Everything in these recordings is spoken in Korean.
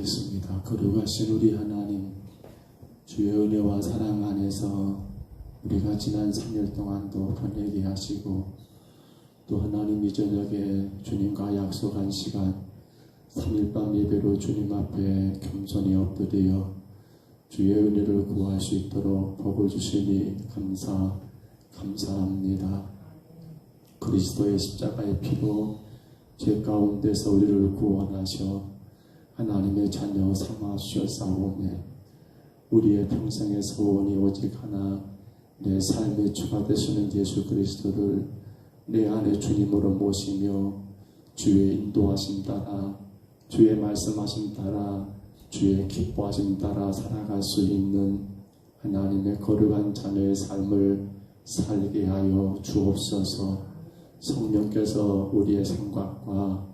기도하겠습니다. 거룩하신 우리 하나님, 주의 은혜와 사랑 안에서 우리가 지난 3일 동안도 보내게 하시고, 또 하나님 이 저녁에 주님과 약속한 시간 3일 밤 예배로 주님 앞에 겸손히 엎드려 주의 은혜를 구할 수 있도록 복을 주시니 감사합니다. 그리스도의 십자가의 피로 죄 가운데서 우리를 구원하셔 하나님의 자녀 삼아 주셨사오매 우리의 평생의 소원이 오직 하나, 내 삶의 주가 되시는 예수 그리스도를 내 안에 주님으로 모시며 주의 인도하심 따라, 주의 말씀하심 따라, 주의 기뻐하심 따라 살아갈 수 있는 하나님의 거룩한 자녀의 삶을 살게 하여 주옵소서. 성령께서 우리의 생각과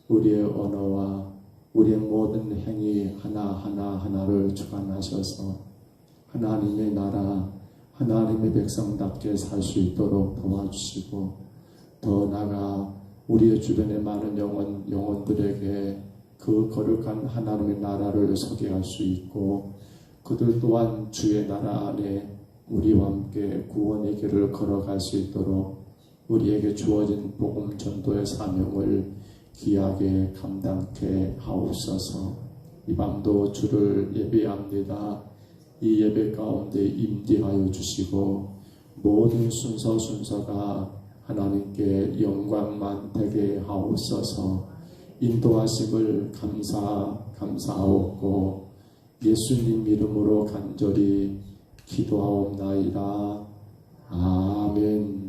우리의 언어와 우리의 모든 행위 하나하나를 주관하셔서 하나님의 나라, 하나님의 백성답게 살 수 있도록 도와주시고, 더 나아가 우리의 주변의 많은 영혼들에게 그 거룩한 하나님의 나라를 소개할 수 있고, 그들 또한 주의 나라 안에 우리와 함께 구원의 길을 걸어갈 수 있도록 우리에게 주어진 복음 전도의 사명을 귀하게 감당케 하옵소서. 이 밤도 주를 예배합니다. 이 예배 가운데 임재하여 주시고 모든 순서가 하나님께 영광만 되게 하옵소서. 인도하심을 감사하옵고 예수님 이름으로 간절히 기도하옵나이다. 아멘.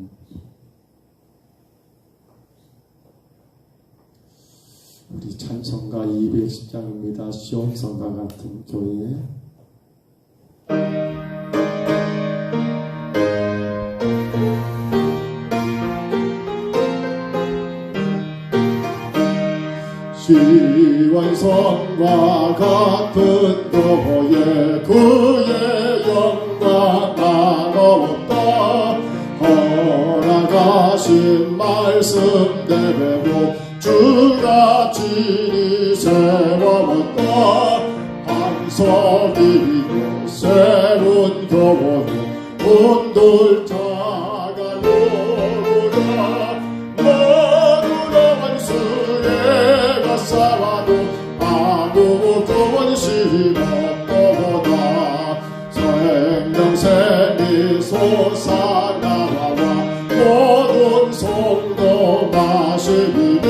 우리 찬송가 210장입니다. 시온성과 같은 교회. 시온성과 같은 교회, 그의 영광 나누었다. 허락하신 말씀대로 주가 진히 세워왔다. 반석이고 세운 교회, 온돌 자가 오르라. 모두가 원수에가 싸워도 아무 근심 없도다. 생명샘이 솟아나와 모든 성도 마시리니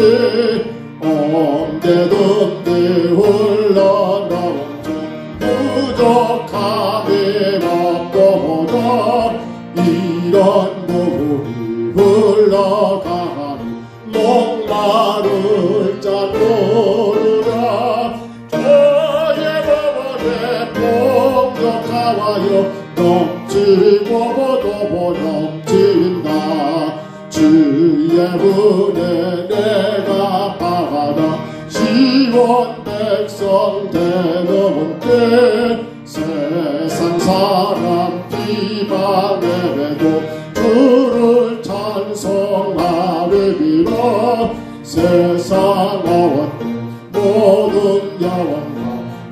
언제든지 흘러나온 주 부족함이 없도다. 이런 물이 흘러가니 목마를 자 노르라. 저의 법원에 풍족하와요 넘치고 넘친다. 주의 은혜 내가 받아 시온 백성 되는 때 세상 사람 비방해도 주를 찬송하리라. 세상 모든 영혼과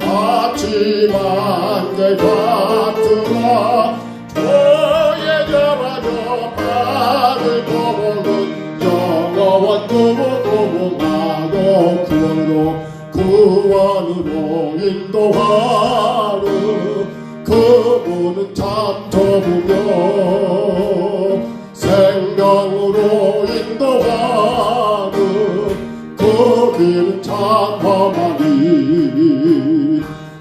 아침 안개 같으라. 주의 여와여 받을 복은 영원 구원하고 구원으로 인도하는 그분은 참 좋으며 생명으로 인도하는 그 길은 참 험하니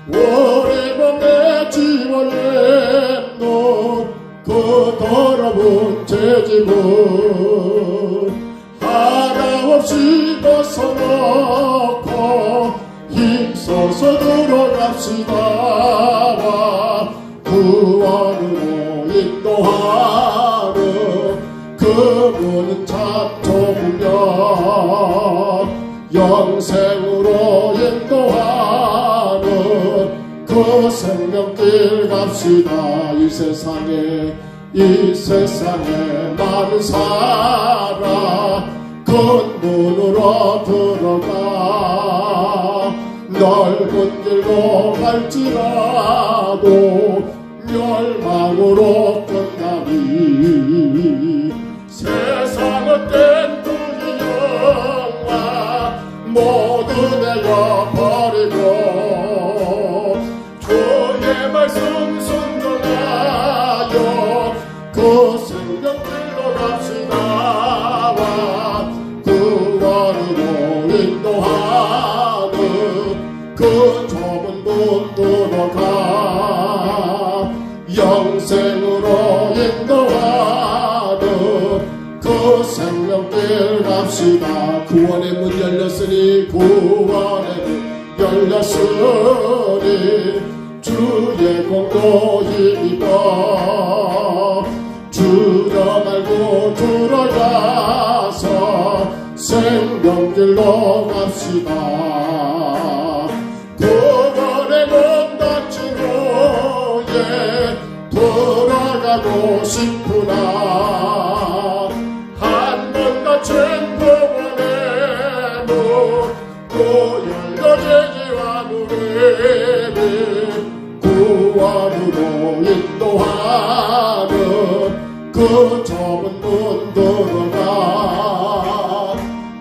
우리 몸에 지워냈노 그 더러운 죄짐은 하나없이 벗어놓고 힘써서 들어갑시다. 구원으로 인도하는 그분은 참 좋으며 영생으로 인도하는 그 생명길 갑시다. 이 세상에 많은 사람 큰 문으로 들어가 넓은 길로 갈지라도 멸망으로 끝나니 세상의 땐투기 영화 모두 내려버리고 주의 말씀 순종하여 그 생명길로 갑시다. 구원으로 인도하는 그 좁은 문으로 가 영생으로 인도하는 그 생명길 갑시다. 구원의 문 열렸으니 구원의 문 열렸으니 주의 공로 힘입어 주려 말고 들어가서 생명길로 갑시다. 구원의 문 닫힌 후에 돌아가고 싶구나. 한 번 닫힌 구원의 문 또 열려지지 않으리 구원으로 인도하는 그 좁은 문 들어가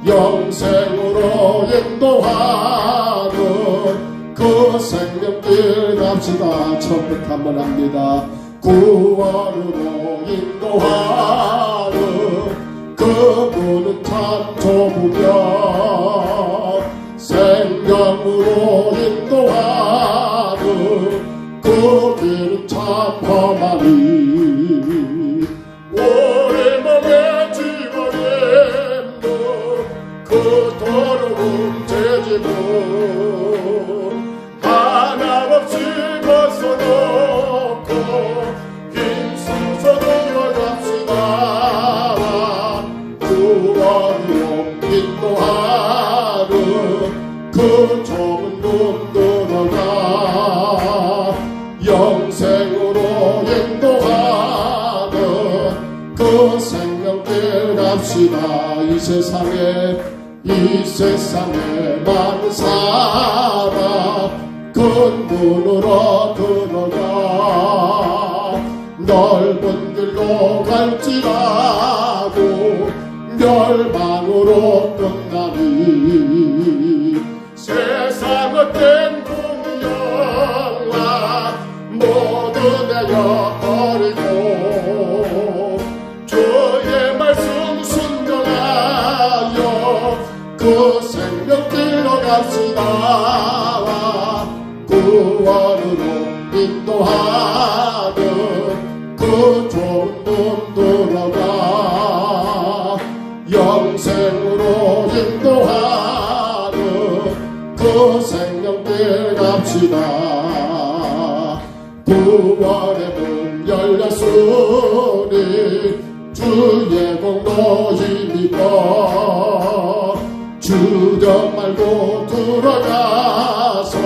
영생으로 인도하는 그 생명길 갑시다. 처음부터 한번 합니다. 구원으로 인도하는 그 문은 참 좁으며 생명으로 인도하는 그 길은 참 험하니 우리 몸에 지어있는 그 더러운 죄짐을 하나없이 벗어놓고 힘써서 들어갑시다. 구원으로 인도하는 그 좁은 문 들어가 영생으로 인도하는 그 생명길 갑시다. 이 세상에 많은 사람 큰 문으로 들어가 넓은 길로 갈지라도 멸망으로 끝나니 세상의 땐 풍영아 모두 내려버리고 주의 말씀 순종하여 그 생명길로 갑시다. 구원으로 인도하는 그 좁은 문 들어가 영생으로 인도하는 그 생명길 갑시다. 구원의 문 열렸으니 주의 공로 힘입어 주저 말고 들어가서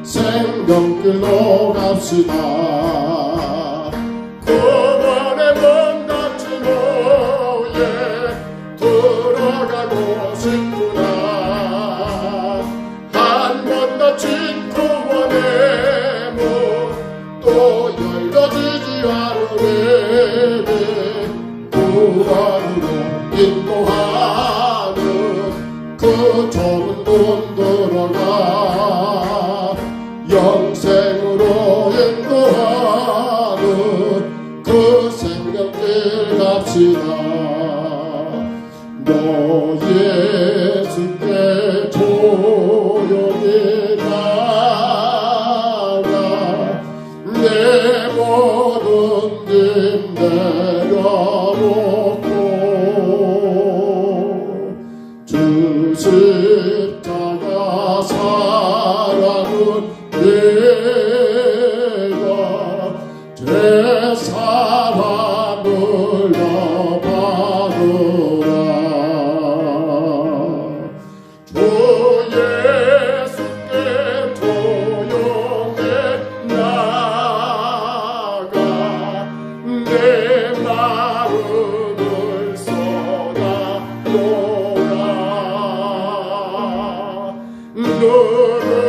생명길로 갑시다. 구원의 문 닫힌 후에 들어가고 싶구나. 한 번 닫힌 구원의 문 또 열려지지 않으리 구원으로 인도하는 그 좁은 문 들어가 영생으로 인도하는 그 생명길 갑시다. 너 예수께 조용히 나가 내 모든 짐 내려놓고 주 십자가 사랑은 내가 제 사랑을 받으라. 주 예수께 조용히 나가 내 마음을 쏟아놓아 너를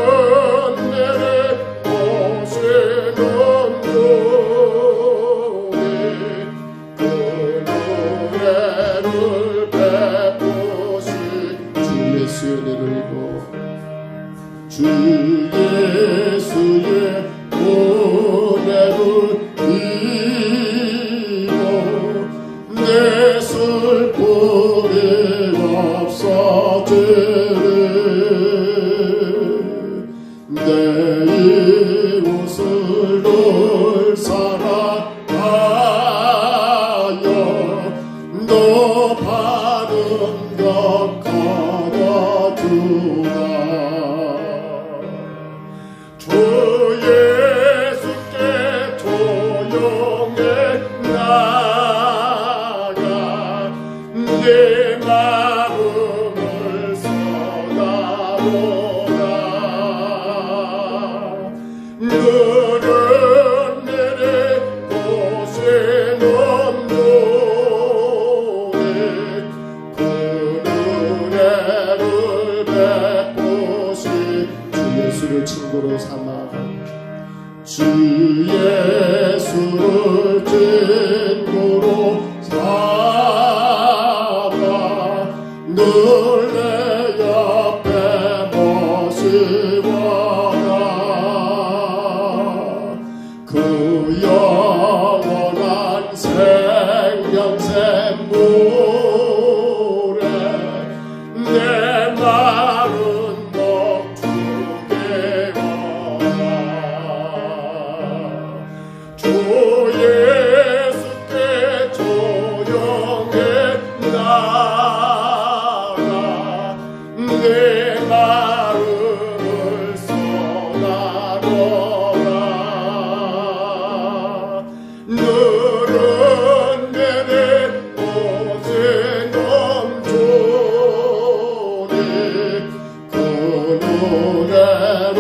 영원한 생명샘 물에 내 마른 목축에 와라. 주 예수께 조용히 나가 내 마음을 쏟아놓으라. 너는 내내 오직 넘주니 그 은혜를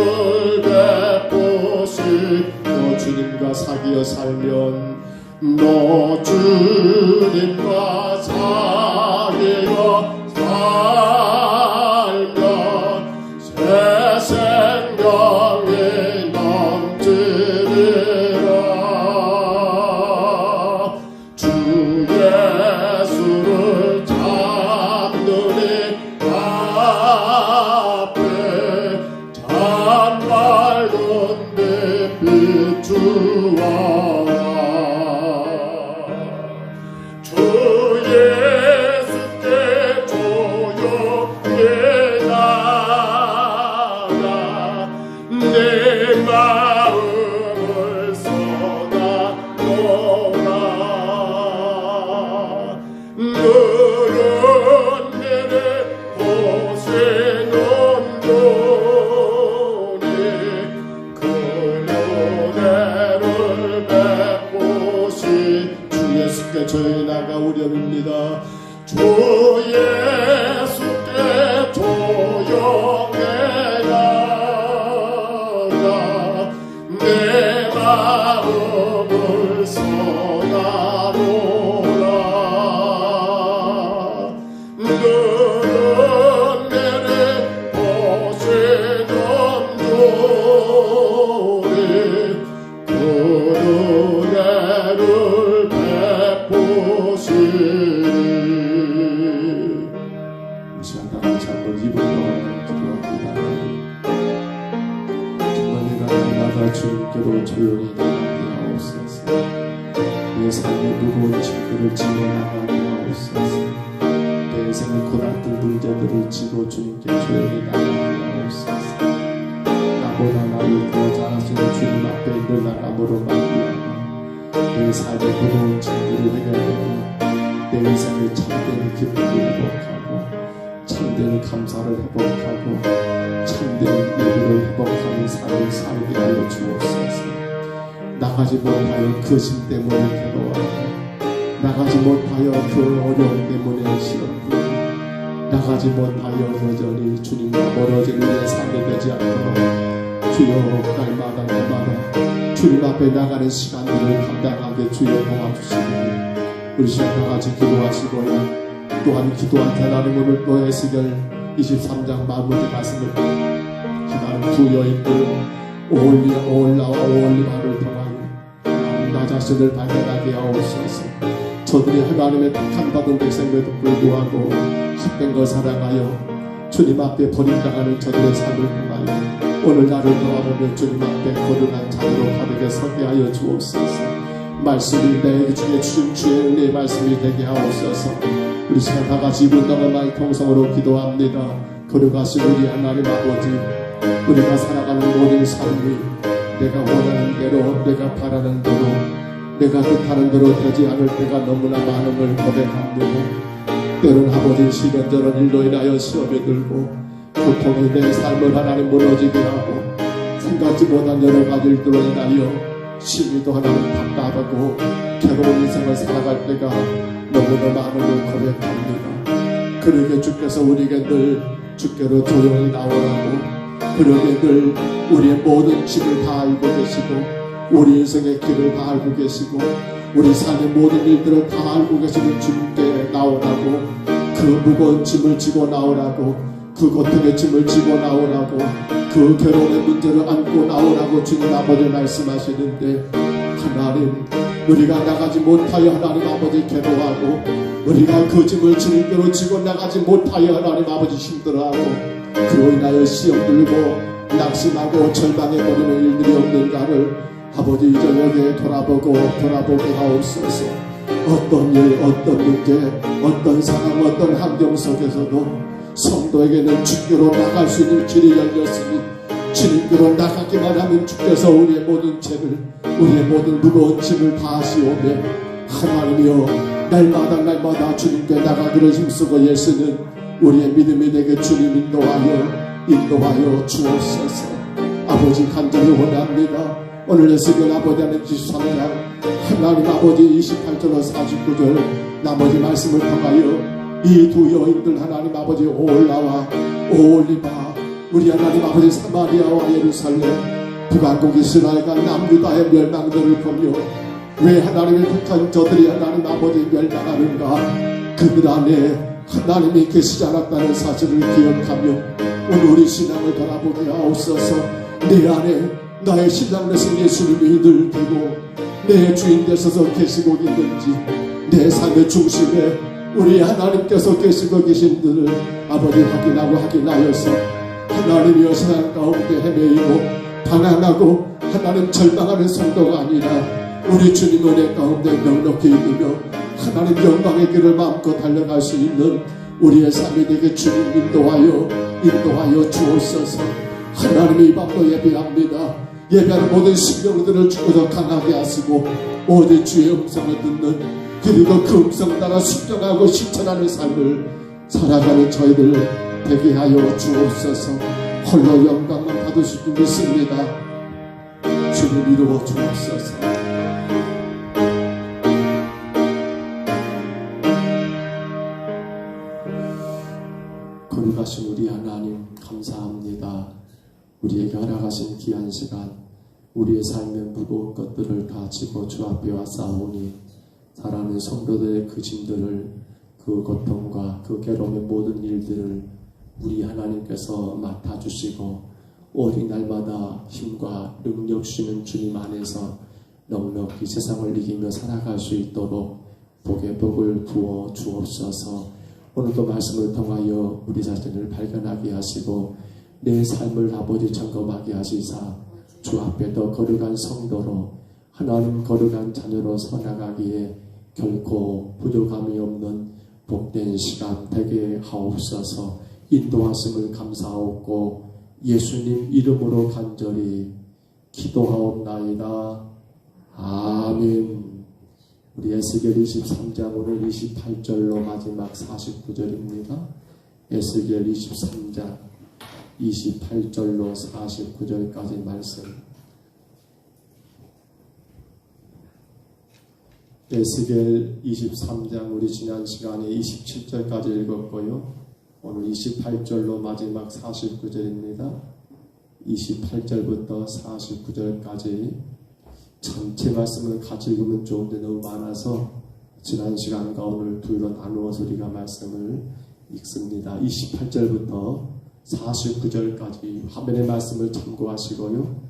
베푸시고 주님과 사귀어 살면 너 주님과 사귀어 살면 새 생명이 넘치리라. 주 예수를 잡느니 앞에 참 맑은 빛 비추어라. 주 예수께 조용히 나가 내 마음을 쏟아놓으라. 너는 내내 오신 온전히 그 은혜를 베푸시. 주 예수께 저희 나가 우려입니다. 주 예수께 조용히 나가 내 마음을 쏟아놓으라. 너는 내내 오신 온전히 그 은혜를 베푸시리. 이 시간 다 같이 한번 입을 기도합니다. 정말 내가 나가 주님께로 조용히 나가옵소서. 내 삶의 무거운 짐들을 지고 나가게 하옵소서. 내 인생의 고달픈 문제들을 지고 주님께 조용히 나가게 하옵소서. 나보다 나를 더 잘하시는 주님 앞에 늘나감으로 말미암아 내 삶의 무거운 짐들을 해결하고 내 인생의 참된 기쁨을 회복하고 참된 감사를 회복하고 참된 예배를 회복하는 삶을 살게 하여 주옵소서. 나가지 못하여 그 짐 때문에 괴로워하고 나가지 못하여 그 어려움 때문에 시험하고 나가지 못하여 여전히 주님과 멀어진 우리의 삶이 되지 않도록 주여 날마다 주님 앞에 나가는 시간들을 감당하게 주여 도와주시고 우리 시간 다같이 기도하시고요. 또한 기도한 하나님 오늘 또 에스겔 23장 마무리 말씀을 기다린 두 여인들 오홀리와 오홀리마를 통하여 나 자신을 발견하게 하옵소서. 저들이 하나님의 택한 받은 백성에도 불구하고 헛된 걸 사랑하여 주님 앞에 버림당하는 저들의 삶을 통하여 오늘 나를 돌아보며 주님 앞에 거룩한 자녀로 가득히 서게 하여 주옵소서. 말씀이 내 중에 주신 주의 은혜의 말씀이 되게 하옵소서. 우리 시간 다같이 분당한 나의 통성으로 기도합니다. 거룩하신 우리 하나님 아버지, 우리가 살아가는 모든 삶이 내가 원하는 대로 내가 바라는 대로 내가 뜻하는 대로 되지 않을 때가 너무나 많음을 고백합니다. 때론 아버지 시련저런 일로 인하여 시험에 들고 고통이 내 삶을 하나님 무너지게 하고 생각지 못한 여러 가지 일들로 인하여 심히도 하나님 답답하고 괴로운 인생을 살아갈 때가 너무나 많음을 고백합니다. 그러게 주께서 우리에게 늘 주께로 조용히 나오라고, 그러게 늘 우리의 모든 짐을 다 알고 계시고 우리 인생의 길을 다 알고 계시고 우리 삶의 모든 일들을 다 알고 계시는 주님께 나오라고, 그 무거운 짐을 지고 나오라고, 그 고통의 짐을 지고 나오라고, 그 괴로움의 문제를 안고 나오라고 주님 아버지 말씀하시는데, 하나님 우리가 나가지 못하여 하나님 아버지 괴로워하고 우리가 그 짐을 주님께로 지고 나가지 못하여 하나님 아버지 힘들어하고 그로 인하여 시험 들고 낙심하고 절망해버리는 일들이 없는가를 아버지 이 저녁에 돌아보게 하옵소서. 어떤 일, 어떤 문제, 어떤 상황, 어떤 환경 속에서도 성도에게는 주께로 나갈 수 있는 길이 열렸으니 주님께로 나가기만 하면 주께서 우리의 모든 죄를, 우리의 모든 무거운 짐을 다 하시오며 하나님이여 날마다 주님께 나가기를 힘쓰고 애쓰는 우리의 믿음이 되게 주님 인도하여 주옵소서. 아버지 간절히 원합니다. 오늘 에스겔 아버지 하나님 23장 하나님 아버지 28절로 49절 나머지 말씀을 통하여 이 두 여인들 하나님 아버지 올라와 올리바 우리 하나님 아버지 사마리아와 예루살렘 북왕국 이스라엘과 남유다의 멸망들을 보며 왜 하나님의 택한 저들이 하나님 아버지 멸망하는가, 그들 안에 하나님이 계시지 않았다는 사실을 기억하며 오늘 우리 신앙을 돌아보게 하옵소서. 내 안에 나의 신랑 되신 예수님이 늘 되고 내 주인 되셔서 계시고 있는지, 내 삶의 중심에 우리 하나님께서 계시고 계신들을 아버지 확인하여서 하나님이여 세상 가운데 헤매이고 방황하고 하나님 절망하는 성도가 아니라 우리 주님 은혜 가운데 넉넉히 이기며 하나님 영광의 길을 마음껏 달려갈 수 있는 우리의 삶이 되게 주님 인도하여 주옵소서. 하나님이 이 밤도 예배합니다. 예배하는 모든 심령들을 주께서 강하게 하시고 오직 주의 음성을 듣는, 그리고 그 음성 따라 순종하고 실천하는 삶을 살아가는 저희들 되게 하여 주옵소서. 홀로 영광만 받으실 줄 믿습니다. 주님 이루어 주옵소서. 거룩하신 우리 하나님 감사합니다. 우리에게 허락하신 귀한 시간, 우리의 삶의 무거운 것들을 다 지고 주 앞에 왔사오니 사랑하는 성도들의 그 짐들을, 그 고통과 그 괴로움의 모든 일들을 우리 하나님께서 맡아주시고 오직 날마다 힘과 능력 주시는 주님 안에서 넉넉히 세상을 이기며 살아갈 수 있도록 복의 복을 부어 주옵소서. 오늘도 말씀을 통하여 우리 자신을 발견하게 하시고 내 삶을 아버지 점검하게 하시사 주 앞에 더 거룩한 성도로 하나님 거룩한 자녀로 서나가기에 결코 부족함이 없는 복된 시간 되게 하옵소서. 인도하심을 감사하옵고 예수님 이름으로 간절히 기도하옵나이다. 아멘. 우리 에스겔 23장 오늘 28절로 마지막 49절입니다. 에스겔 23장 28절로 49절까지 말씀. 에스겔 23장 우리 지난 시간에 27절까지 읽었고요. 오늘 28절로 마지막 49절입니다. 28절부터 49절까지 전체 말씀을 같이 읽으면 좋은데 너무 많아서 지난 시간과 오늘 둘로 나누어서 우리가 말씀을 읽습니다. 28절부터 49절까지 화면의 말씀을 참고하시고요.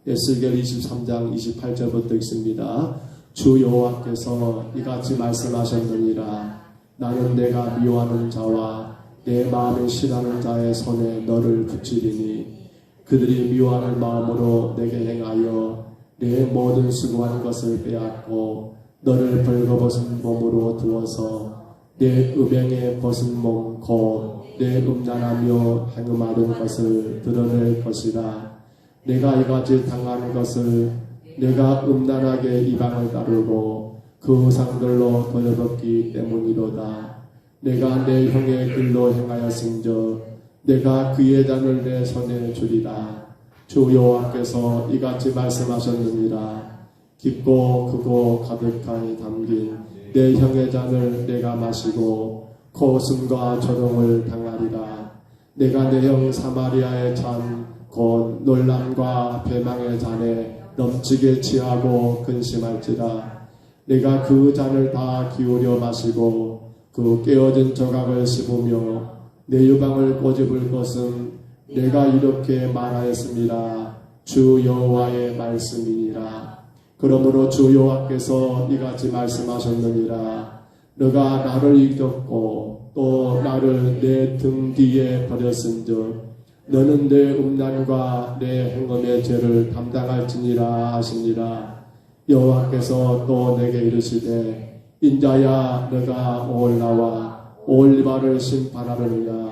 에스겔 23장 28절부터 읽습니다. 주 여호와께서 이같이 말씀하셨느니라. 나는 내가 미워하는 자와 내 마음에 싫어하는 자의 손에 너를 붙이리니 그들이 미워하는 마음으로 내게 행하여 내 모든 수고한 것을 빼앗고 너를 벌거벗은 몸으로 두어서 내 음행에 벗은 몸 곧 내 음란하며 행음하던 것을 드러낼 것이라. 내가 이같이 당한 것을 내가 음란하게 이방을 따르고 그 우상들로 돌려받기 때문이로다. 내가 내 형의 길로 행하였은즉 내가 그의 잔을 내 손에 주리라. 주 여호와께서 이같이 말씀하셨느니라. 깊고 크고 가득하니 담긴 내 형의 잔을 내가 마시고 고슴과 조롱을 당하리라. 내가 내 형 사마리아의 잔 곧 놀람과 배망의 잔에 넘치게 취하고 근심할지라. 내가 그 잔을 다 기울여 마시고 그 깨어진 조각을 씹으며 내 유방을 꼬집을 것은 내가 이렇게 말하였습니다. 주 여호와의 말씀이니라. 그러므로 주 여호와께서 이같이 말씀하셨느니라. 너가 나를 잊었고 또 나를 내 등 뒤에 버렸은즉 너는 내 음란과 내 행음의 죄를 담당할지니라 하시니라. 여호와께서 또 내게 이르시되 인자야 너가 올라와 올리바를 심판하느냐.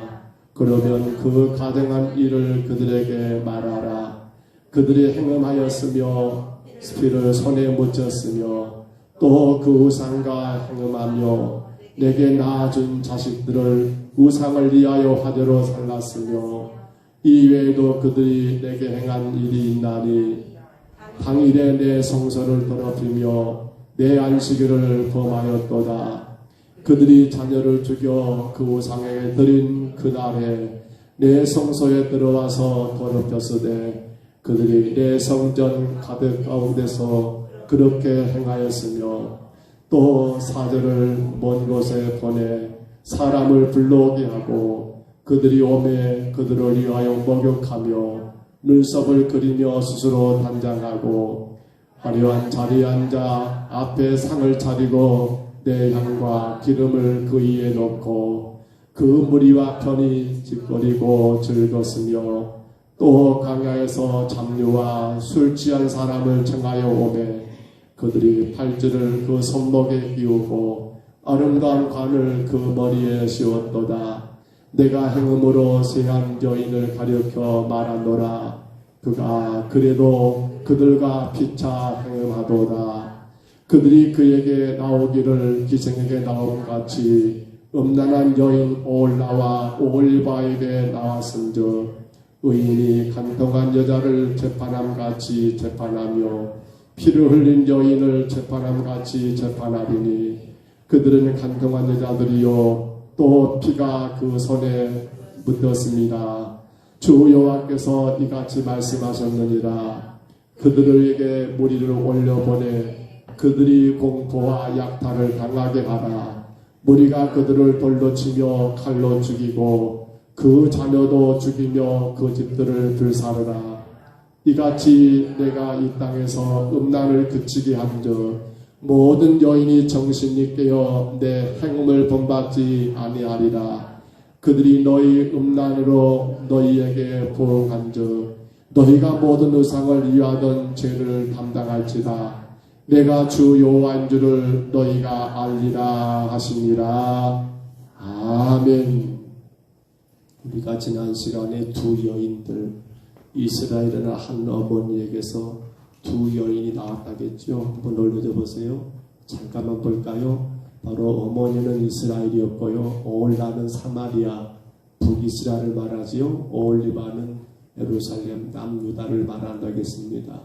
그러면 그 가증한 일을 그들에게 말하라. 그들이 행음하였으며 피를 손에 묻혔으며 또 그 우상과 행음하며 내게 낳아준 자식들을 우상을 위하여 화제로 살랐으며 이외에도 그들이 내게 행한 일이 있나니 당일에 내 성소를 더럽히며 내 안식일을 범하였도다. 그들이 자녀를 죽여 그 우상에게 드린 그날에 내 성소에 들어와서 더럽혔으되 그들이 내 성전 가득 가운데서 그렇게 행하였으며 또 사제를 먼 곳에 보내 사람을 불러오게 하고 그들이 오매 그들을 위하여 목욕하며 눈썹을 그리며 스스로 단장하고 화려한 자리에 앉아 앞에 상을 차리고 내 향과 기름을 그 위에 놓고 그 무리와 편히 짓거리고 즐겼으며 또 강야에서 잡류와 술 취한 사람을 청하여 오매 그들이 팔찌를 그 손목에 끼우고 아름다운 관을 그 머리에 씌웠도다. 내가 행음으로 세한 여인을 가리켜 말하노라. 그가 그래도 그들과 피차 행음하도다. 그들이 그에게 나오기를 기생에게 나온 같이 음란한 여인 오올라와 오올리바에게 나왔은즉 의인이 간통한 여자를 재판함같이 재판하며 피를 흘린 여인을 재판함같이 재판하리니 그들은 간통한 여자들이요 또 피가 그 손에 묻었습니다. 주 여호와께서 이같이 말씀하셨느니라. 그들에게 무리를 올려보내 그들이 공포와 약탈을 당하게 하라. 무리가 그들을 돌로 치며 칼로 죽이고 그 자녀도 죽이며 그 집들을 불사르라. 이같이 내가 이 땅에서 음란을 그치게 한즉 모든 여인이 정신이 깨어 내 행음을 본받지 아니하리라. 그들이 너희 음란으로 너희에게 보응한즉 너희가 모든 의상을 이하던 죄를 담당할지라. 내가 주 여호와인 줄을 너희가 알리라 하시니라. 아멘. 우리가 지난 시간에 두 여인들 이스라엘의 한 어머니에게서 두 여인이 나왔다겠죠. 한번 올려줘 보세요. 잠깐만 볼까요? 바로 어머니는 이스라엘이었고요. 오올라는 사마리아 북이스라엘을 말하지요. 오올리바는 예루살렘 남유다를 말한다겠습니다.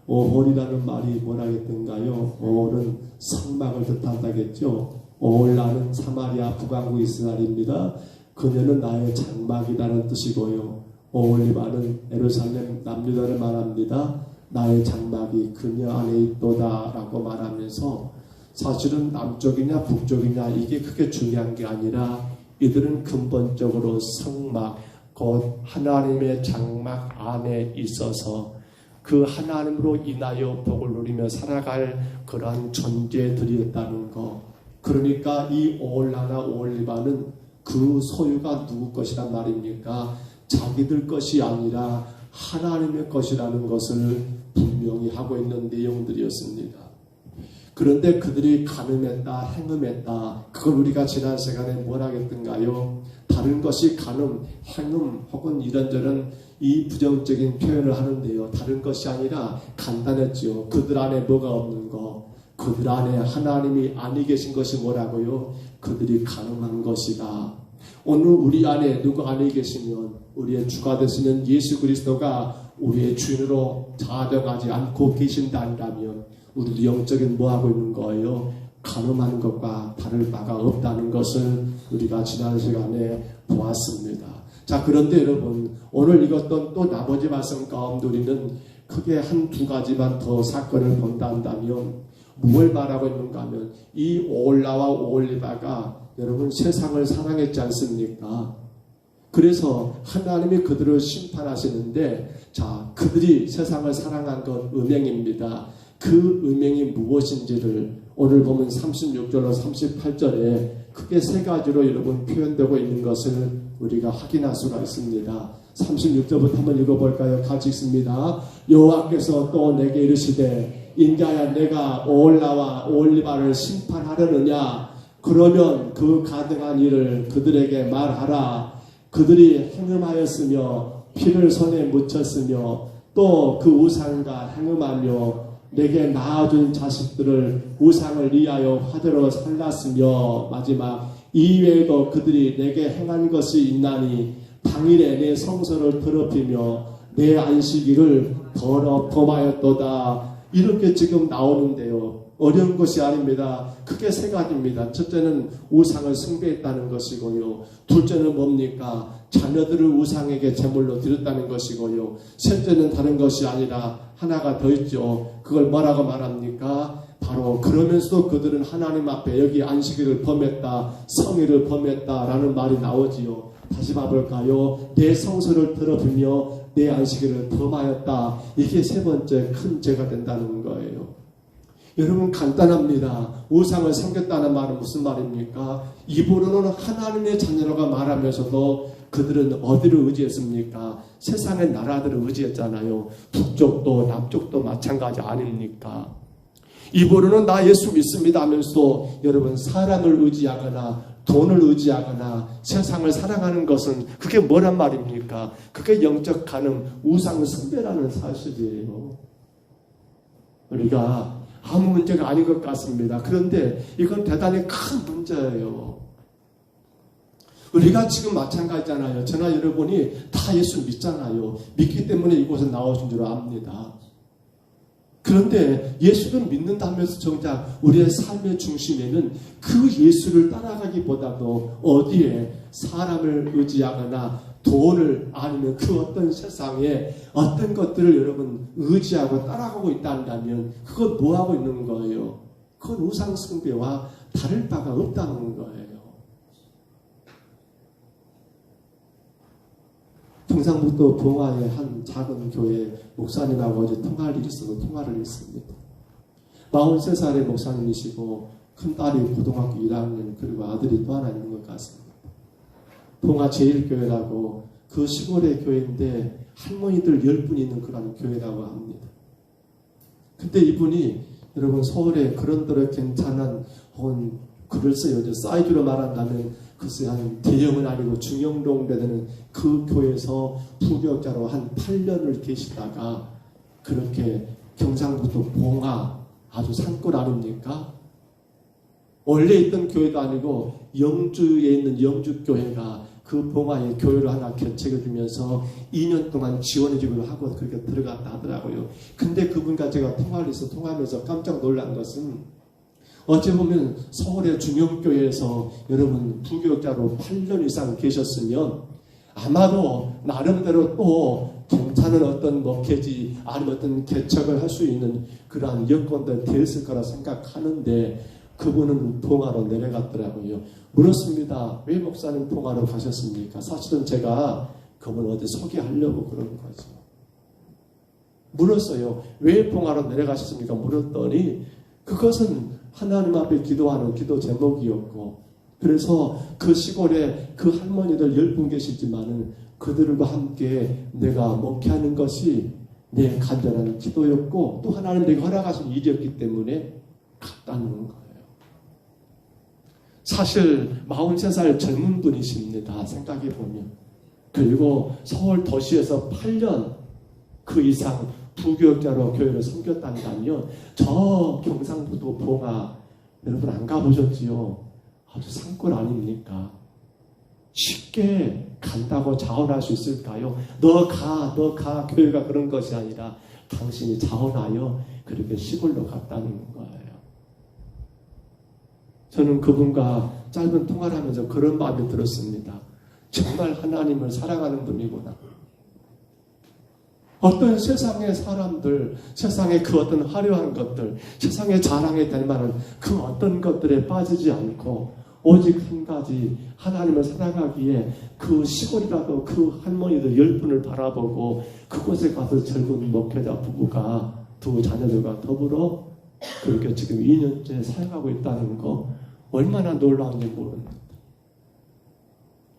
오홀이라는 말이 뭐라겠던가요? 오홀은 성막을 뜻한다겠죠. 오올라는 사마리아 북왕국 이스라엘입니다. 그녀는 나의 장막이라는 뜻이고요. 오올리바는 예루살렘 남유다를 말합니다. 나의 장막이 그녀 안에 있도다 라고 말하면서 사실은 남쪽이냐 북쪽이냐 이게 크게 중요한 게 아니라 이들은 근본적으로 성막 곧 하나님의 장막 안에 있어서 그 하나님으로 인하여 복을 누리며 살아갈 그러한 존재들이었다는 것. 그러니까 이 오올라나 오올리바는 그 소유가 누구 것이란 말입니까? 자기들 것이 아니라 하나님의 것이라는 것을 분명히 하고 있는 내용들이었습니다. 그런데 그들이 간음했다, 행음했다. 그걸 우리가 지난 시간에 뭐라 했던가요? 다른 것이 간음, 행음 혹은 이런저런 이 부정적인 표현을 하는데요. 다른 것이 아니라 간단했죠. 그들 안에 뭐가 없는 거. 그들 안에 하나님이 아니 계신 것이 뭐라고요? 그들이 간음한 것이다. 오늘 우리 안에 누가 안에 계시면 우리의 주가 되시는 예수 그리스도가 우리의 주인으로 자정하지 않고 계신다면 우리도 영적인 뭐 하고 있는 거예요? 간음하는 것과 다를 바가 없다는 것을 우리가 지난 시간에 보았습니다. 자, 그런데 여러분 오늘 읽었던 또 나머지 말씀 가운데 우리는 크게 한 두 가지만 더 사건을 본다 한다면 뭘 말하고 있는가 하면 이 오올라와 오올리바가 여러분 세상을 사랑했지 않습니까? 그래서 하나님이 그들을 심판하시는데 자, 그들이 세상을 사랑한 건 음행입니다. 그 음행이 무엇인지를 오늘 보면 36절로 38절에 크게 세 가지로 여러분 표현되고 있는 것을 우리가 확인할 수가 있습니다. 36절부터 한번 읽어볼까요? 같이 읽습니다. 여호와께서 또 내게 이르시되 인자야 내가 오홀라와 오홀리바를 심판하려느냐? 그러면 그 가능한 일을 그들에게 말하라. 그들이 행음하였으며 피를 손에 묻혔으며 또 그 우상과 행음하며 내게 낳아준 자식들을 우상을 위하여 화제로 살랐으며 마지막 이외에도 그들이 내게 행한 것이 있나니 당일에 내 성소를 더럽히며 내 안식일을 범하였도다. 이렇게 지금 나오는데요. 어려운 것이 아닙니다. 크게 세 가지입니다. 첫째는 우상을 숭배했다는 것이고요. 둘째는 뭡니까? 자녀들을 우상에게 제물로 드렸다는 것이고요. 셋째는 다른 것이 아니라 하나가 더 있죠. 그걸 뭐라고 말합니까? 바로 그러면서도 그들은 하나님 앞에 여기 안식일을 범했다, 성일을 범했다라는 말이 나오지요. 다시 봐볼까요? 내 성소를 더럽히며 내 안식일을 범하였다. 이게 세 번째 큰 죄가 된다는 거예요. 여러분 간단합니다. 우상을 섬겼다는 말은 무슨 말입니까? 입으로는 하나님의 자녀라고 말하면서도 그들은 어디를 의지했습니까? 세상의 나라들을 의지했잖아요. 북쪽도 남쪽도 마찬가지 아닙니까? 입으로는 나 예수 믿습니다 하면서도 여러분 사람을 의지하거나 돈을 의지하거나 세상을 사랑하는 것은 그게 뭐란 말입니까? 그게 영적 간음, 우상 숭배라는 사실이에요. 우리가 아무 문제가 아닌 것 같습니다. 그런데 이건 대단히 큰 문제예요. 우리가 지금 마찬가지잖아요. 저나 여러분이 다 예수 믿잖아요. 믿기 때문에 이곳에 나오신 줄 압니다. 그런데 예수를 믿는다면서 정작 우리의 삶의 중심에는 그 예수를 따라가기보다도 어디에 사람을 의지하거나 돈을 아니면 그 어떤 세상에 어떤 것들을 여러분 의지하고 따라가고 있다면 그건 뭐하고 있는 거예요? 그건 우상 숭배와 다를 바가 없다는 거예요. 경상북도 봉화의 한 작은 교회 목사님하고 어제 통화를 했습니다. 43살의 목사님이시고 큰딸이 고등학교 1학년 그리고 아들이 또 하나 있는 것 같습니다. 봉화 제1교회라고 그 시골의 교회인데 할머니들 10분 있는 그런 교회라고 합니다. 근데 이분이 여러분 서울에 그런대로 괜찮은 혹은 글쎄요 사이즈로 말한다면 글쎄 한 대형은 아니고 중형동 되는 그 교회에서 부교육자로 한 8년을 계시다가 그렇게 경상북도 봉화 아주 산골 아닙니까? 원래 있던 교회도 아니고 영주에 있는 영주교회가 그 봉화에 교회를 하나 개척해 주면서 2년 동안 지원해주기로 하고 그렇게 들어갔다 하더라고요. 근데 그분과 제가 통화하면서 깜짝 놀란 것은 어찌 보면 서울의 중형교회에서 여러분 부교육자로 8년 이상 계셨으면 아마도 나름대로 또 괜찮은 어떤 목회지 아니면 어떤 개척을 할 수 있는 그러한 여건도 되었을 거라 생각하는데 그분은 봉화로 내려갔더라고요. 물었습니다. 왜 목사님 봉화로 가셨습니까? 사실은 제가 그분 어디 소개하려고 그런 거죠. 물었어요. 왜 봉화로 내려가셨습니까? 물었더니 그것은 하나님 앞에 기도하는 기도 제목이었고 그래서 그 시골에 그 할머니들 10분 계시지만은 그들과 함께 내가 목회하는 것이 내 간절한 기도였고 또 하나님 내가 허락하신 일이었기 때문에 갔다는 거예요. 사실 43살 젊은 분이십니다. 생각해 보면. 그리고 서울 도시에서 8년 그 이상 부교육자로 교회를 섬겼다면 저 경상북도 봉화 여러분 안 가보셨지요? 아주 산골 아닙니까? 쉽게 간다고 자원할 수 있을까요? 너 가 교회가 그런 것이 아니라 당신이 자원하여 그렇게 시골로 갔다는 거예요. 저는 그분과 짧은 통화를 하면서 그런 마음이 들었습니다. 정말 하나님을 사랑하는 분이구나. 어떤 세상의 사람들, 세상의 그 어떤 화려한 것들, 세상의 자랑이 될 만한 그 어떤 것들에 빠지지 않고 오직 한 가지 하나님을 사랑하기에 그 시골이라도 그 할머니들 10분을 바라보고 그곳에 가서 젊은 목회자 부부가 두 자녀들과 더불어 그렇게 지금 2년째 살아가고 있다는 거 얼마나 놀라운지 모릅니다.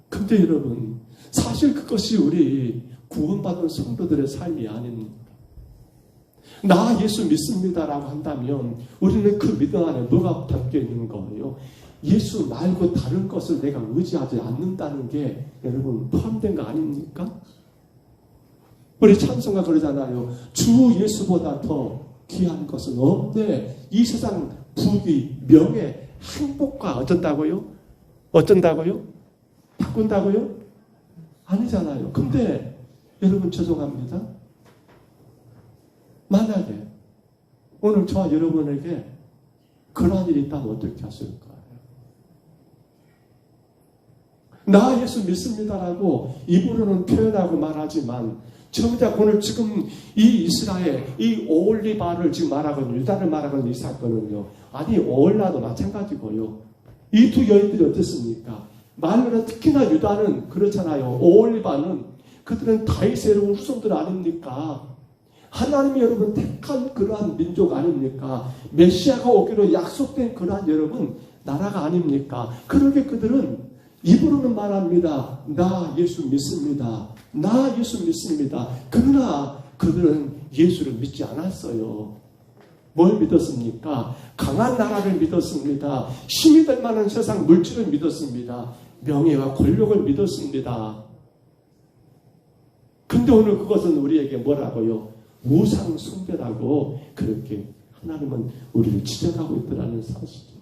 근데 여러분, 사실 그것이 우리 구원받은 성도들의 삶이 아닙니까? 나 예수 믿습니다라고 한다면 우리는 그 믿음 안에 뭐가 담겨 있는 거예요? 예수 말고 다른 것을 내가 의지하지 않는다는 게 여러분 포함된 거 아닙니까? 우리 찬송가 그러잖아요. 주 예수보다 더 귀한 것은 없네. 이 세상 부귀, 명예, 행복과 어쩐다고요? 어쩐다고요? 바꾼다고요? 아니잖아요. 근데 여러분 죄송합니다. 만약에 오늘 저와 여러분에게 그러한 일이 있다면 어떻게 하실까요? 나 예수 믿습니다라고 입으로는 표현하고 말하지만 정작 오늘 지금 이 이스라엘, 이 오홀리바를 지금 말하거든요. 유다를 말하는 이 사건은요. 아니 오홀라도 마찬가지고요. 이 두 여인들이 어땠습니까? 말로는 특히나 유다는 그렇잖아요. 오홀리바는 그들은 다윗의 후손들 아닙니까? 하나님이 여러분 택한 그러한 민족 아닙니까? 메시아가 오기로 약속된 그러한 여러분 나라가 아닙니까? 그러게 그들은 입으로는 말합니다. 나 예수 믿습니다. 나 예수 믿습니다. 그러나 그들은 예수를 믿지 않았어요. 뭘 믿었습니까? 강한 나라를 믿었습니다. 힘이 될 만한 세상 물질을 믿었습니다. 명예와 권력을 믿었습니다. 근데 오늘 그것은 우리에게 뭐라고요? 우상 숭배라고 그렇게 하나님은 우리를 지적하고 있더라는 사실이죠.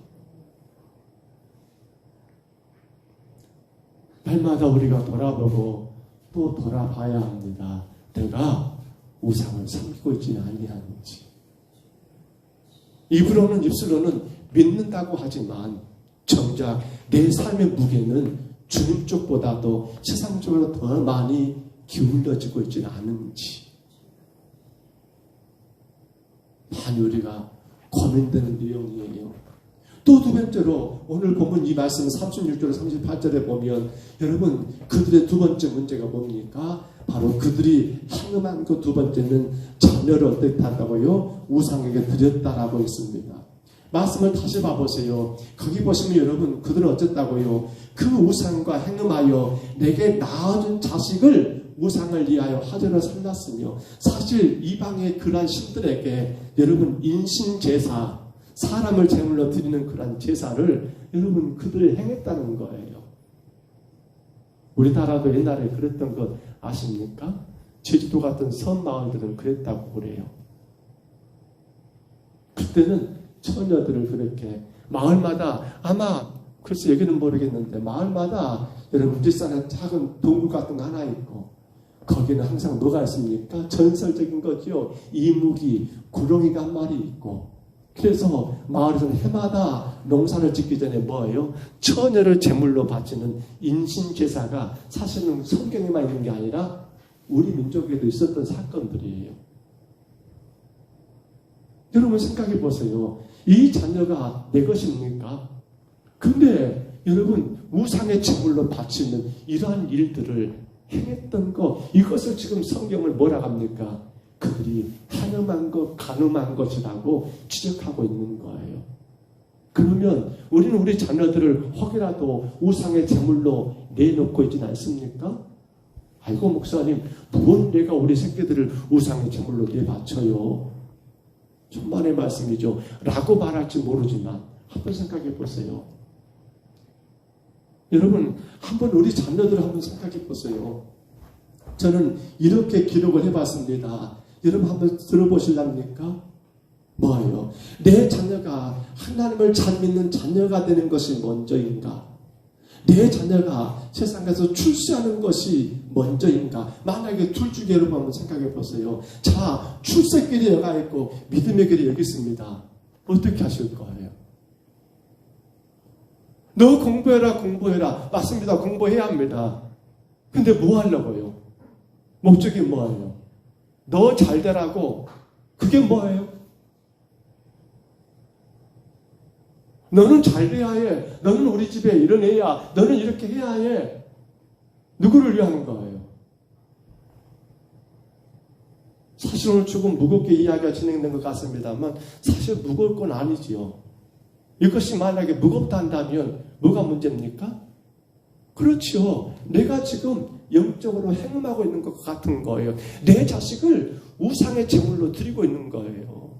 날마다 우리가 돌아보고 또 돌아봐야 합니다. 내가 우상을 섬기고 있지는 아니하는지. 입으로는 입술로는 믿는다고 하지만 정작 내 삶의 무게는 주님 쪽보다도 세상 쪽으로 더 많이 기울어지고 있지는 않은지 많이 우리가 고민되는 내용이에요. 또 두 번째로 오늘 본문 이 말씀 36절 38절에 보면 여러분 그들의 두 번째 문제가 뭡니까? 바로 그들이 행음한 그 두 번째는 자녀를 어떻게 한다고요? 우상에게 드렸다라고 했습니다. 말씀을 다시 봐보세요. 거기 보시면 여러분 그들은 어쨌다고요? 그 우상과 행음하여 내게 낳아준 자식을 우상을 위하여 하전을 살랐으며 사실 이방의 그러한 신들에게 여러분 인신제사 사람을 제물로 드리는 그러한 제사를 여러분 그들이 행했다는 거예요. 우리나라도 옛날에 그랬던 것 아십니까? 제주도 같은 섬 마을들은 그랬다고 그래요. 그때는 처녀들을 그렇게 마을마다 아마 글쎄 여기는 모르겠는데 마을마다 여러분 뒷산에 작은 동굴 같은 거 하나 있고 거기는 항상 뭐가 있습니까? 전설적인 거죠. 이무기, 구렁이가 한 마리 있고 그래서 마을에서는 해마다 농사를 짓기 전에 뭐예요? 처녀를 제물로 바치는 인신제사가 사실은 성경에만 있는 게 아니라 우리 민족에도 있었던 사건들이에요. 여러분 생각해 보세요. 이 자녀가 내 것입니까? 근데 여러분 우상의 제물로 바치는 이러한 일들을 행했던 것 이것을 지금 성경을 뭐라 합니까? 그들이 한음한 것, 간음한 것이라고 지적하고 있는 거예요. 그러면 우리는 우리 자녀들을 혹이라도 우상의 제물로 내놓고 있지는 않습니까? 아이고 목사님, 뭔 내가 우리 새끼들을 우상의 제물로 내바쳐요? 천만의 말씀이죠. 라고 말할지 모르지만 한번 생각해 보세요. 여러분 한번 우리 자녀들을 한번 생각해 보세요. 저는 이렇게 기록을 해봤습니다. 여러분 한번 들어보실랍니까? 뭐예요? 내 자녀가 하나님을 잘 믿는 자녀가 되는 것이 먼저인가? 내 자녀가 세상에서 출세하는 것이 먼저인가? 만약에 둘 중에 여러분 한번 생각해 보세요. 자, 출세 길이 여가 있고 믿음의 길이 여기 있습니다. 어떻게 하실 거예요? 너 공부해라, 공부해라. 맞습니다. 공부해야 합니다. 근데 뭐 하려고요? 목적이 뭐예요? 너 잘 되라고. 그게 뭐예요? 너는 잘 돼야 해. 너는 우리 집에 이런 애야. 너는 이렇게 해야 해. 누구를 위한 거예요? 사실 사실 오늘 조금 무겁게 이야기가 진행된 것 같습니다만 사실 무거울 건 아니지요. 이것이 만약에 무겁다 한다면 뭐가 문제입니까? 그렇죠. 내가 지금 영적으로 행음하고 있는 것 같은 거예요. 내 자식을 우상의 제물로 드리고 있는 거예요.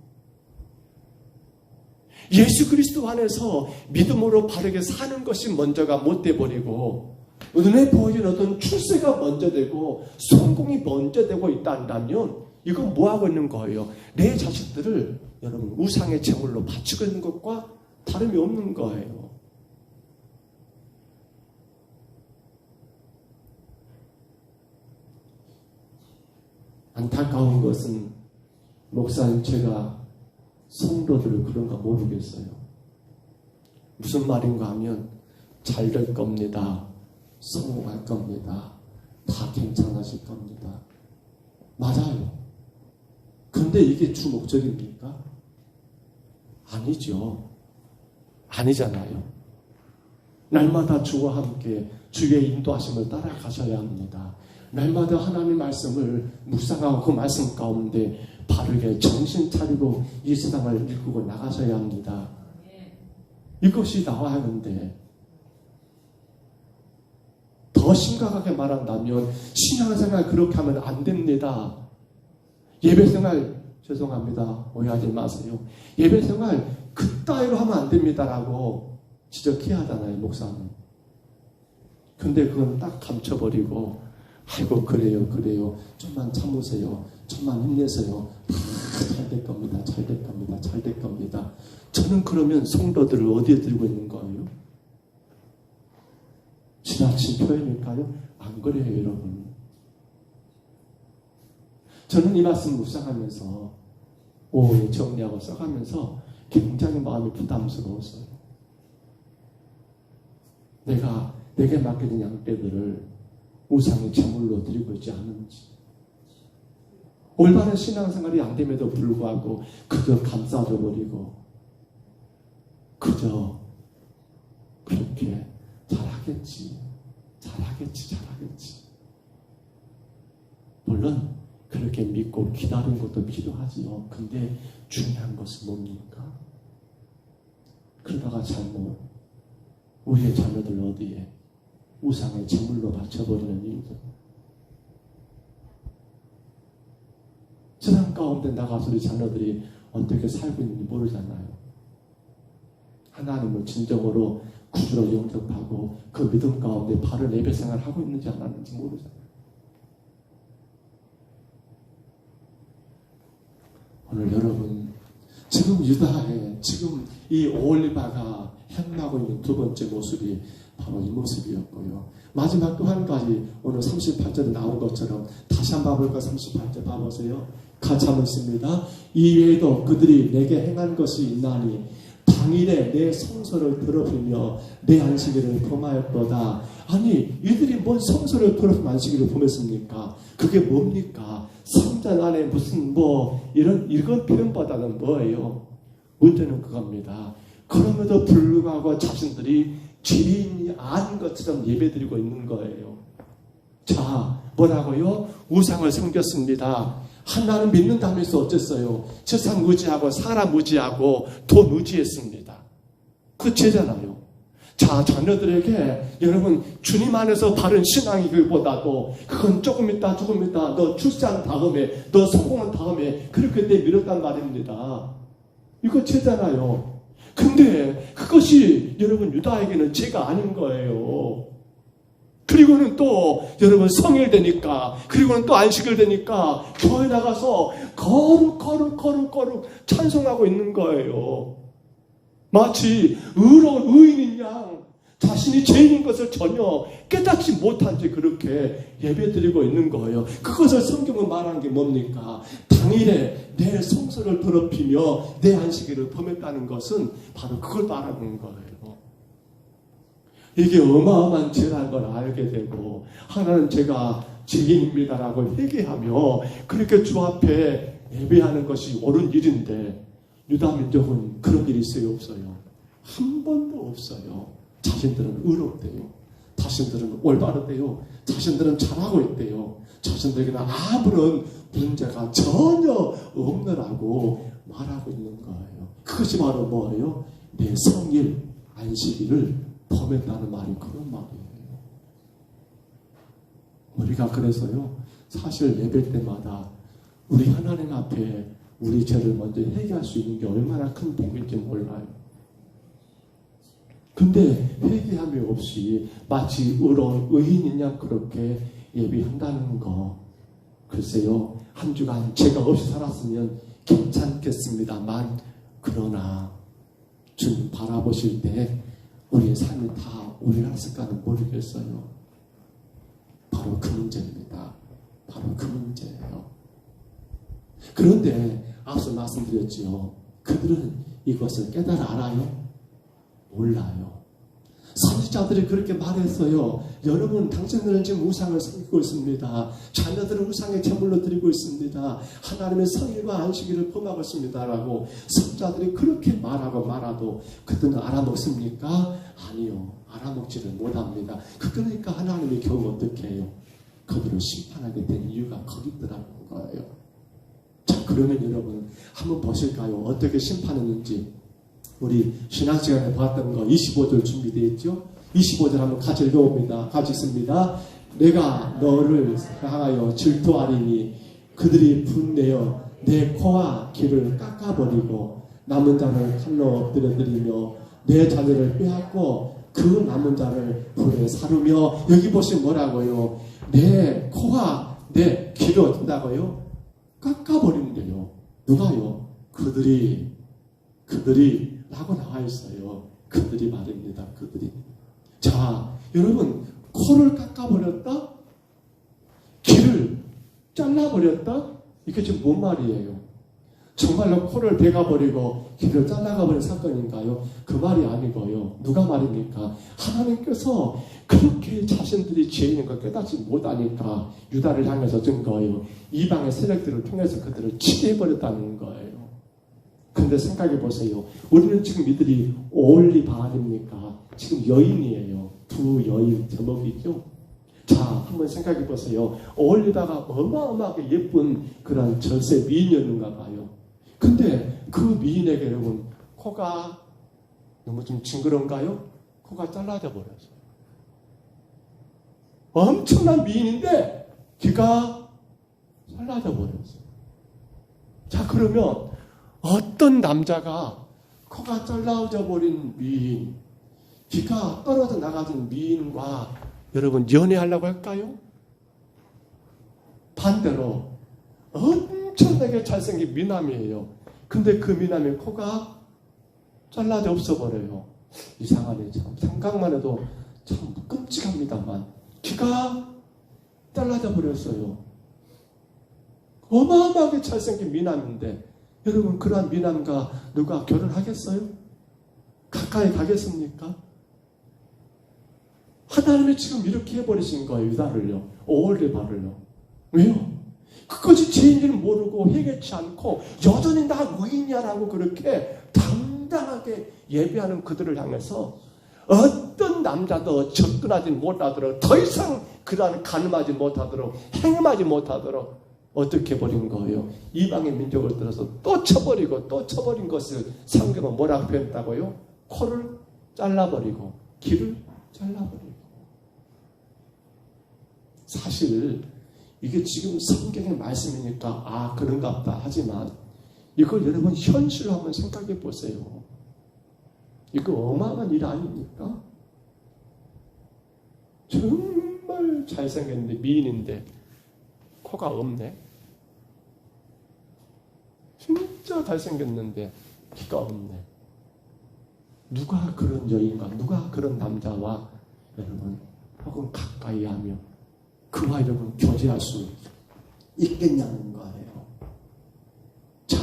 예수 그리스도 안에서 믿음으로 바르게 사는 것이 먼저가 못 돼버리고 눈에 보이는 어떤 출세가 먼저 되고 성공이 먼저 되고 있다 한다면 이건 뭐하고 있는 거예요? 내 자식들을 여러분 우상의 제물로 바치고 있는 것과 다름이 없는 거예요. 안타까운 것은 목사님 제가 성도들을 그런가 모르겠어요. 무슨 말인가 하면 잘 될 겁니다. 성공할 겁니다. 다 괜찮아질 겁니다. 맞아요. 근데 이게 주 목적입니까? 아니죠. 아니잖아요. 날마다 주와 함께 주의 인도하심을 따라가셔야 합니다. 날마다 하나님의 말씀을 묵상하고 그 말씀 가운데 바르게 정신 차리고 이 세상을 일구고 나가셔야 합니다. 이것이 나와야 하는데 더 심각하게 말한다면 신앙생활 그렇게 하면 안 됩니다. 예배생활 죄송합니다. 오해하지 마세요. 예배생활 그따위로 하면 안 됩니다라고 지적해야 하잖아요. 목사는. 근데 그건 딱 감춰버리고 아이고 그래요. 좀만 참으세요. 좀만 힘내세요. 다 잘 될 겁니다. 잘 될 겁니다. 잘 될 겁니다. 저는 그러면 성도들을 어디에 들고 있는 거예요? 지나친 표현일까요? 안 그래요, 여러분. 저는 이 말씀 묵상하면서 오해 정리하고 써가면서 굉장히 마음이 부담스러웠어요. 내게 맡겨진 양떼들을 우상의 제물로 드리고 있지 않은지, 올바른 신앙생활이 안 됨에도 불구하고 그저 감싸줘 버리고 그저 그렇게 잘하겠지. 물론 그렇게 믿고 기다리는 것도 필요하지요. 근데 중요한 것은 뭡니까? 그러다가 잘못 우리의 자녀들 어디에 우상의 제물로 바쳐버리는 일들. 세상 가운데 나가서 우리 자녀들이 어떻게 살고 있는지 모르잖아요. 하나님을 진정으로 구주로 영접하고 그 믿음 가운데 바른 예배 생활을 하고 있는지 안 하는지 모르잖아요. 오늘 여러분 지금 유다의 지금 이 오홀리바가 행하고 있는 두 번째 모습이 바로 이 모습이었고요. 마지막 또 한 가지 오늘 38절에 나온 것처럼 다시 한번 봐볼까? 38절 봐보세요. 같이 한번 읽습니다. 이외에도 그들이 내게 행한 것이 있나니 당일에 내 성소를 더럽히며 내 안식일을 범하였도다. 아니 이들이 뭔 성소를 더럽히며 안식일을 범했습니까? 그게 뭡니까? 성전 안에 무슨 이런 표현보다는 뭐예요? 문제는 그겁니다. 그럼에도 불구하고 자신들이 죄인이 아닌 것처럼 예배드리고 있는 거예요. 자, 뭐라고요? 우상을 섬겼습니다. 하나님 믿는다면서 어쨌어요? 세상 의지하고 사람 의지하고 돈 의지했습니다. 그 죄잖아요. 자, 자녀들에게 여러분 주님 안에서 바른 신앙이기보다도 그건 조금 있다 너 출산 다음에 너 성공한 다음에 그렇게 내밀었단 말입니다. 이거 죄잖아요. 근데 그것이 여러분 유다에게는 죄가 아닌 거예요. 그리고는 또 여러분 성일 되니까 그리고는 또 안식일 되니까 교회 나가서 거룩 찬송하고 있는 거예요. 마치 의로운 의인인 양 자신이 죄인인 것을 전혀 깨닫지 못한 채 그렇게 예배드리고 있는 거예요. 그것을 성경은 말하는 게 뭡니까? 당일에 내 성소를 더럽히며 내 안식일을 범했다는 것은 바로 그걸 말하는 거예요. 이게 어마어마한 죄라는 걸 알게 되고 하나는 제가 죄인입니다라고 회개하며 그렇게 주 앞에 예배하는 것이 옳은 일인데 유다 민족은 그런 일이 있어요? 없어요? 한 번도 없어요. 자신들은 의롭대요. 다시 자신들은 올바르대요. 자신들은 잘하고 있대요. 자신들에게는 아무런 문제가 전혀 없느라고 말하고 있는 거예요. 그것이 바로 뭐예요? 내 성일 안식일을 범했다는 말이 그런 말이에요. 우리가 그래서요, 사실 예배 때마다 우리 하나님 앞에 우리 죄를 먼저 회개할 수 있는 게 얼마나 큰 복일지 몰라요. 근데 회개함이 없이 마치 의로운 의인인 양 그렇게 예배한다는 거, 글쎄요, 한 주간 죄가 없이 살았으면 괜찮겠습니다만, 그러나 주님 바라보실 때 우리의 삶이 다 올랐을까는 모르겠어요. 바로 그 문제입니다. 바로 그 문제예요. 그런데 앞서 말씀드렸지요. 그들은 이것을 깨달아 알아요? 몰라요. 선지자들이 그렇게 말했어요. 여러분, 당신들은 지금 우상을 섬기고 있습니다. 자녀들은 우상의 제물로 드리고 있습니다. 하나님의 성일과 안식일을 범하고 있습니다. 라고 선지자들이 그렇게 말하고 말아도 그들은 알아먹습니까? 아니요. 알아먹지를 못합니다. 그러니까 하나님이 겨우 어떻게 해요? 그들을 심판하게 된 이유가 거기 있더라는 거예요. 자, 그러면 여러분 한번 보실까요? 어떻게 심판했는지. 우리 신학 시간에 봤던 거 25절 준비되어 있죠? 25절 한번 같이 읽어봅니다. 같이 있습니다. 내가 너를 향하여 질투하리니 그들이 분내어 내 코와 귀를 깎아버리고 남은 자를 칼로 엎드려드리며 내 자녀를 빼앗고 그 남은 자를 불에 사르며. 여기 보시면 뭐라고요? 내 코와 내 귀를 어떻다고요? 깎아버린대요. 누가요? 그들이 라고 나와 있어요. 그들이 말입니다. 그들이. 자, 여러분, 코를 깎아버렸다? 귀를 잘라버렸다? 이게 지금 뭔 말이에요? 정말로 코를 베가버리고 귀를 잘라가버린 사건인가요? 그 말이 아니고요. 누가 말입니까? 하나님께서 그렇게 자신들이 죄인인 걸 깨닫지 못하니까 유다를 향해서 준 거예요. 이방의 세력들을 통해서 그들을 치게 해버렸다는 거예요. 근데 생각해 보세요. 우리는 지금 이들이 오올리바 아닙니까? 지금 여인이에요. 두 여인 제목이죠. 자, 한번 생각해 보세요. 오올리바가 어마어마하게 예쁜 그런 절세 미인이었는가 봐요. 근데 그 미인에게 여러분 코가 너무 좀 징그러운가요? 코가 잘라져 버렸어요. 엄청난 미인인데 귀가 잘라져 버렸어요. 자, 그러면 어떤 남자가 코가 잘라져 버린 미인, 귀가 떨어져 나가진 미인과 여러분 연애하려고 할까요? 반대로 엄청나게 잘생긴 미남이에요. 근데 그 미남의 코가 잘라져 없어버려요. 이상하네. 참 생각만 해도 참 끔찍합니다만 귀가 잘라져 버렸어요. 어마어마하게 잘생긴 미남인데 여러분, 그러한 미남과 누가 결혼하겠어요? 가까이 가겠습니까? 하나님이 지금 이렇게 해버리신 거예요. 유다를요. 오홀리바를요. 왜요? 그것이 죄인지는 모르고 회개치 않고 여전히 나 의인이야라고 그렇게 당당하게 예배하는 그들을 향해서 어떤 남자도 접근하지 못하도록, 더 이상 그러한 가늠하지 못하도록, 행음하지 못하도록 어떻게 버린 거예요? 이방의 민족을 들어서 또 쳐버리고 또 쳐버린 것을 성경은 뭐라고 표현했다고요? 코를 잘라버리고 귀를 잘라버리고. 사실 이게 지금 성경의 말씀이니까 그런가 보다 하지만 이걸 여러분 현실로 한번 생각해 보세요. 이거 어마어마한 일 아닙니까? 정말 잘생겼는데 미인인데 코가 없네. 진짜 잘생겼는데 귀가 없네. 누가 그런 여인과 누가 그런 남자와 여러분 혹은 가까이 하며 그와 여러분 교제할 수 있겠냐는 거예요. 자,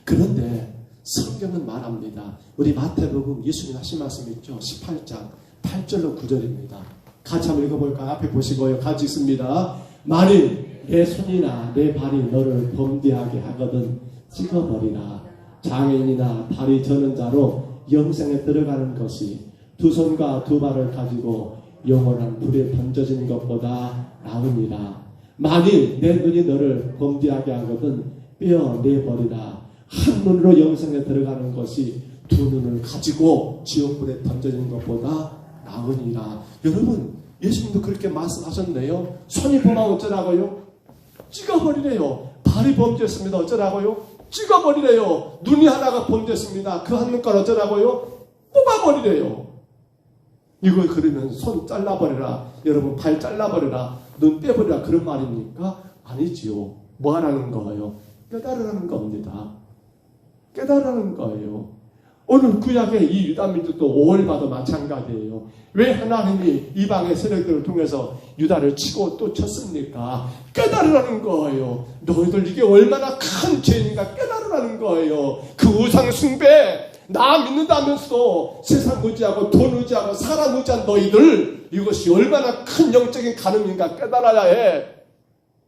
그런데 성경은 말합니다. 우리 마태복음 예수님 하신 말씀 있죠? 18장 8절로 9절입니다. 같이 한번 읽어볼까요? 앞에 보시고요. 같이 있습니다. 만일 내 손이나 내 발이 너를 범죄하게 하거든 찍어버리라. 장애인이나 다리 저는 자로 영생에 들어가는 것이 두 손과 두 발을 가지고 영원한 불에 던져진 것보다 나으니라. 만일 내 눈이 너를 범죄하게 하거든 빼어내버리라. 한 눈으로 영생에 들어가는 것이 두 눈을 가지고 지옥불에 던져진 것보다 나으니라. 여러분, 예수님도 그렇게 말씀하셨네요. 손이 범하면 어쩌라고요? 찍어버리래요. 발이 범죄했습니다. 어쩌라고요? 찍어버리래요. 눈이 하나가 범죄했습니다. 그 한 눈깔 어쩌라고요? 뽑아버리래요. 이거 그러면 손 잘라버리라, 여러분 발 잘라버리라, 눈 빼버리라 그런 말입니까? 아니지요. 뭐 하라는 거예요? 깨달으라는 겁니다. 깨달으라는 거예요. 오늘 구약의 이 유다민족도 오홀바도 마찬가지예요. 왜 하나님이 이방의 세력들을 통해서 유다를 치고 또 쳤습니까? 깨달으라는 거예요. 너희들 이게 얼마나 큰 죄인가 깨달으라는 거예요. 그 우상 숭배, 나 믿는다면서도 세상 의지하고 돈 의지하고 사람 의지한 너희들, 이것이 얼마나 큰 영적인 간음인가 깨달아야 해.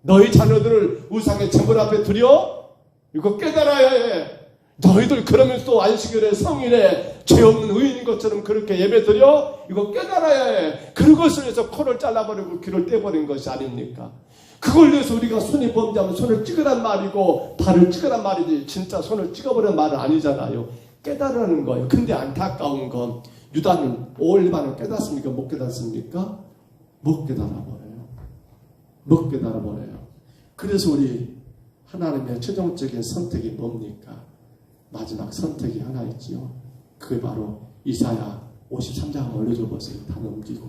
너희 자녀들을 우상의 제물 앞에 드려? 이거 깨달아야 해. 너희들 그러면서 안식일에 성일에 죄 없는 의인인 것처럼 그렇게 예배 드려? 이거 깨달아야 해. 그것을 위해서 코를 잘라버리고 귀를 떼버린 것이 아닙니까? 그걸 위해서 우리가 손이 범죄하면 손을 찍으란 말이고 발을 찍으란 말이지, 진짜 손을 찍어버리는 말은 아니잖아요. 깨달으라는 거예요. 근데 안타까운 건 유다는 오홀리바는 깨닫습니까? 못 깨닫습니까? 못 깨달아버려요. 못 깨달아버려요. 그래서 우리 하나님의 최종적인 선택이 뭡니까? 마지막 선택이 하나 있지요. 그게 바로 이사야 53장 한번 올려줘 보세요. 다 넘기고.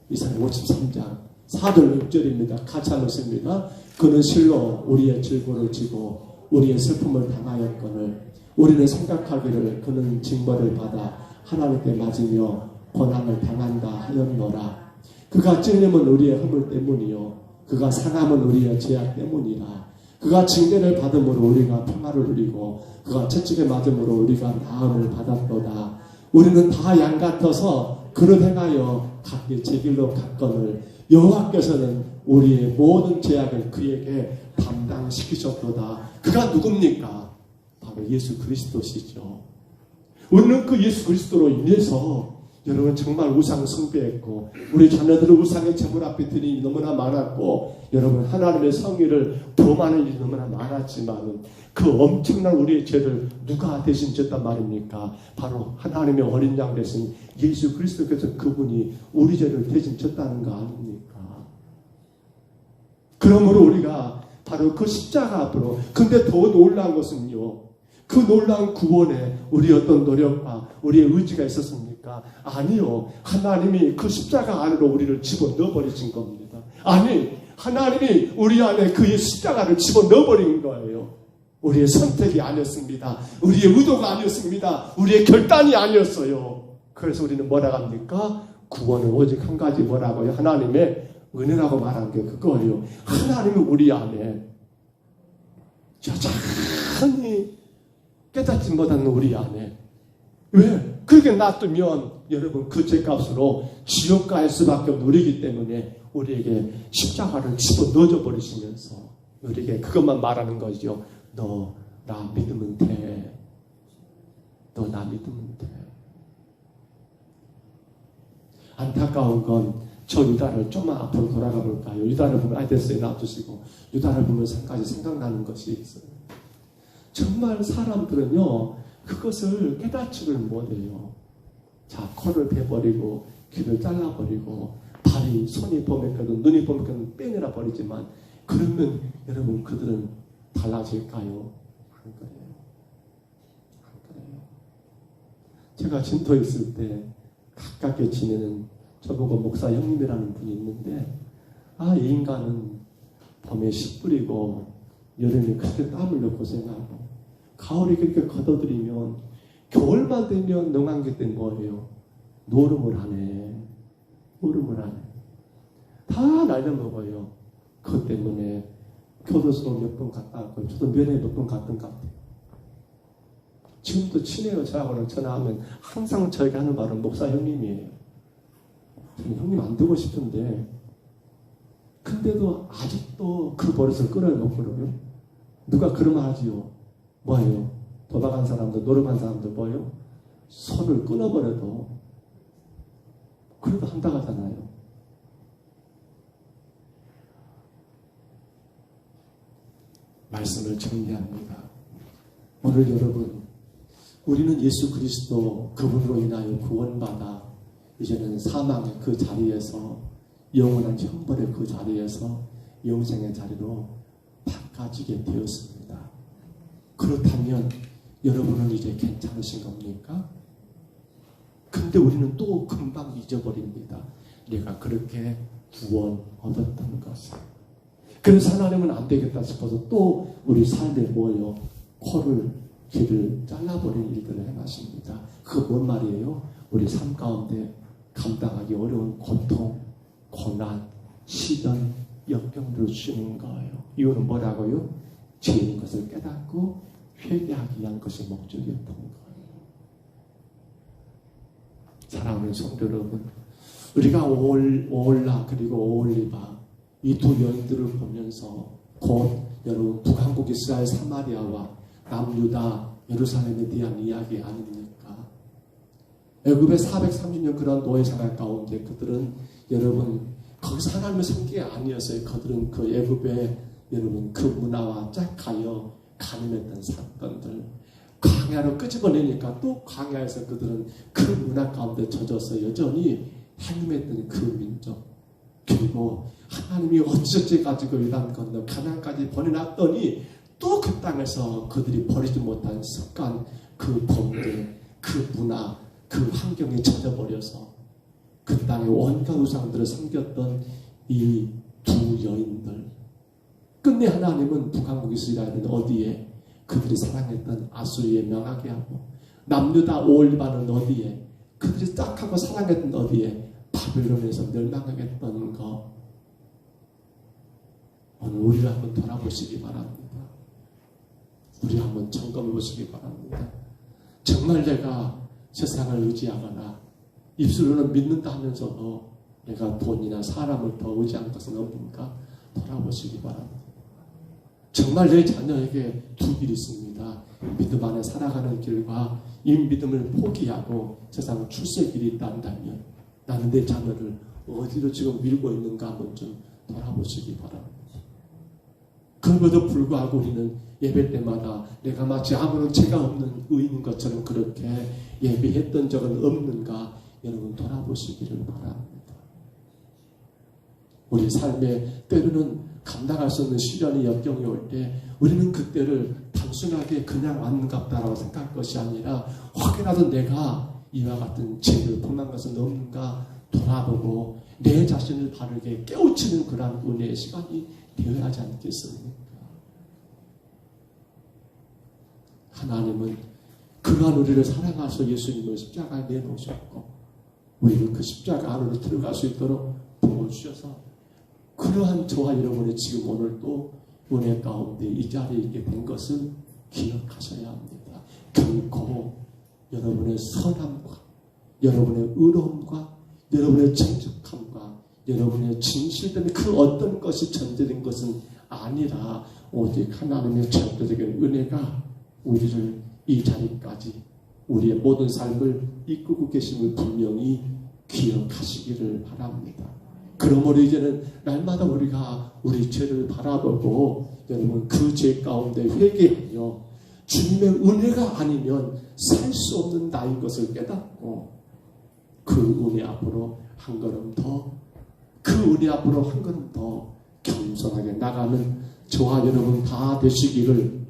이사야 53장 4절 6절입니다. 같이 읽습니다. 그는 실로 우리의 질고를 지고 우리의 슬픔을 당하였거늘 우리는 생각하기를 그는 징벌을 받아 하나님께 맞으며 고난을 당한다 하였노라. 그가 찔림은 우리의 허물 때문이요 그가 상함은 우리의 죄악 때문이라. 그가 징계를 받음으로 우리가 평화를 누리고 그가 채찍에 맞음으로 우리가 나음을 받았도다. 우리는 다 양 같아서 그릇 행하여 각기 제 길로 갔거늘 여호와께서는 우리의 모든 죄악을 그에게 담당시키셨도다. 그가 누굽니까? 바로 예수 그리스도시죠. 우리는 그 예수 그리스도로 인해서 여러분 정말 우상 숭배했고 우리 자녀들을 우상의 제물 앞에 드린 일이 너무나 많았고 여러분 하나님의 성의를 범하는 일이 너무나 많았지만 그 엄청난 우리의 죄를 누가 대신 졌단 말입니까? 바로 하나님의 어린 양 대신 예수 그리스도께서 그분이 우리 죄를 대신 졌다는 거 아닙니까? 그러므로 우리가 바로 그 십자가 앞으로, 근데 더 놀라운 것은요, 그 놀라운 구원에 우리 어떤 노력과 우리의 의지가 있었습니까? 아니요. 하나님이 그 십자가 안으로 우리를 집어넣어버리신 겁니다. 아니, 하나님이 우리 안에 그의 십자가를 집어넣어버린 거예요. 우리의 선택이 아니었습니다. 우리의 의도가 아니었습니다. 우리의 결단이 아니었어요. 그래서 우리는 뭐라고 합니까? 구원은 오직 한 가지 뭐라고요? 하나님의 은혜라고 말한 게 그거예요. 하나님이 우리 안에 여전히 깨닫지 못하는 우리 안에 왜? 그렇게 놔두면 여러분 그 죄값으로 지옥 갈 수밖에 없는 우리이기 때문에 우리에게 십자가를 집어넣어 버리시면서 우리에게 그것만 말하는 거죠. 너 나 믿으면 돼. 너 나 믿으면 돼. 안타까운 건 저 유다를 좀만 앞으로 돌아가 볼까요? 유다를 보면 됐어요. 놔두시고 유다를 보면서 한 가지 생각나는 것이 있어요. 정말 사람들은요 그것을 깨닫지를 못해요. 자, 코를 베버리고 귀를 잘라버리고 발이 손이 범했거든 눈이 범했거든 빼내라 버리지만 그러면 여러분 그들은 달라질까요? 안 그래요. 안 그래요. 제가 진도에 있을 때 가깝게 지내는 저보고 목사 형님이라는 분이 있는데 이 인간은 봄에 씨 뿌리고 여름에 그렇게 땀 흘려 고생하고 가을이 그렇게 걷어들이면 겨울만 되면 농한기 때 뭐예요? 노름을 하네. 노름을 하네. 다 날려먹어요. 그것 때문에 교도소 몇 번 갔다 왔고 저도 면회 몇 번 갔던 것 같아요. 지금도 친해요. 저하고는 전화하면 항상 저에게 하는 말은 목사 형님이에요. 저는 형님 안 되고 싶은데 근데도 아직도 그 버릇을 끊어야 못 그러고요. 누가 그런 말 하지요. 뭐예요? 도박한 사람들, 노름한 사람들 뭐예요? 손을 끊어버려도 그래도 한다고 하잖아요. 말씀을 정리합니다. 오늘 여러분, 우리는 예수 그리스도 그분으로 인하여 구원받아 이제는 사망의 그 자리에서, 영원한 형벌의 그 자리에서 영생의 자리로 바꿔지게 되었습니다. 그렇다면 여러분은 이제 괜찮으신 겁니까? 근데 우리는 또 금방 잊어버립니다. 내가 그렇게 구원 얻었던 것을. 그래서 하나님은 안 되겠다 싶어서 또 우리 삶에 모여 길을 잘라버리는 일들을 행하십니다. 그거 뭔 말이에요? 우리 삶 가운데 감당하기 어려운 고통, 고난, 시련, 역경으로 주시는 거예요. 이유는 뭐라고요? 죄인 것을 깨닫고 회개하기 위한 것이 목적이었던 거예요. 사랑하는 성도 여러분, 우리가 오올라 그리고 오올리바 이 두 여인들을 보면서 곧 여러분 북한국 이스라엘 사마리아와 남유다 예루살렘에 대한 이야기 아닙니까? 애굽의 430년 그런 노예 생활 가운데 그들은 여러분 거기서 하나님을 섬기게 아니었어요. 그들은 그 애굽의 여러분 그 문화와 짝하여 간음했던 사건들, 광야로 끄집어내니까 또 광야에서 그들은 그 문화 가운데 젖어서 여전히 행음했던 그 민족, 그리고 하나님이 어찌어찌 가지고 이란 건너 가나안까지 보내놨더니 또 그 땅에서 그들이 버리지 못한 습관, 그 본들, 그 문화, 그 환경에 젖어버려서 그 땅의 온갖 우상들을 섬겼던 이 두 여인들, 끝내 하나님은 북한국 이스라엘은 어디에 그들이 사랑했던 아수리에 명하게 하고, 남유다 오올리바는 어디에 그들이 짝하고 사랑했던 어디에 바벨론에서 멸망하게 했던 거. 오늘 우리를 한번 돌아보시기 바랍니다. 우리 한번 점검해 보시기 바랍니다. 정말 내가 세상을 의지하거나 입술로는 믿는다 하면서도 내가 돈이나 사람을 더 의지한 것은 없는가 돌아보시기 바랍니다. 정말 내 자녀에게 두 길이 있습니다. 믿음 안에 살아가는 길과 이 믿음을 포기하고 세상 출세 길이 있다면 나는 내 자녀를 어디로 지금 밀고 있는가 한번 좀 돌아보시기 바랍니다. 그럼에도 불구하고 우리는 예배 때마다 내가 마치 아무런 죄가 없는 의인인 것처럼 그렇게 예배했던 적은 없는가 여러분 돌아보시기를 바랍니다. 우리 삶에 때로는 감당할 수 없는 시련이 역경이 올 때 우리는 그때를 단순하게 그냥 왔는갑다라고 생각할 것이 아니라 혹여라도 내가 이와 같은 죄를 범한 것은 없는가 돌아보고 내 자신을 바르게 깨우치는 그러한 은혜의 시간이 되어야 하지 않겠습니까? 하나님은 그러한 우리를 사랑하셔서 예수님을 십자가에 내놓으셨고 우리는 그 십자가 안으로 들어갈 수 있도록 도와주셔서 그러한 저와 여러분이 지금 오늘 또 은혜 가운데 이 자리에 있게 된 것을 기억하셔야 합니다. 결코 여러분의 선함과 여러분의 의로움과 여러분의 정직함과 여러분의 진실된 그 어떤 것이 전제된 것은 아니라 오직 하나님의 절대적인 은혜가 우리를 이 자리까지 우리의 모든 삶을 이끌고 계심을 분명히 기억하시기를 바랍니다. 그러므로 이제는 날마다 우리가 우리 죄를 바라보고 여러분 그 죄 가운데 회개하여 주님의 은혜가 아니면 살 수 없는 나인 것을 깨닫고 그 은혜 앞으로 한 걸음 더, 그 은혜 앞으로 한 걸음 더 겸손하게 나가는 저와 여러분 다 되시기를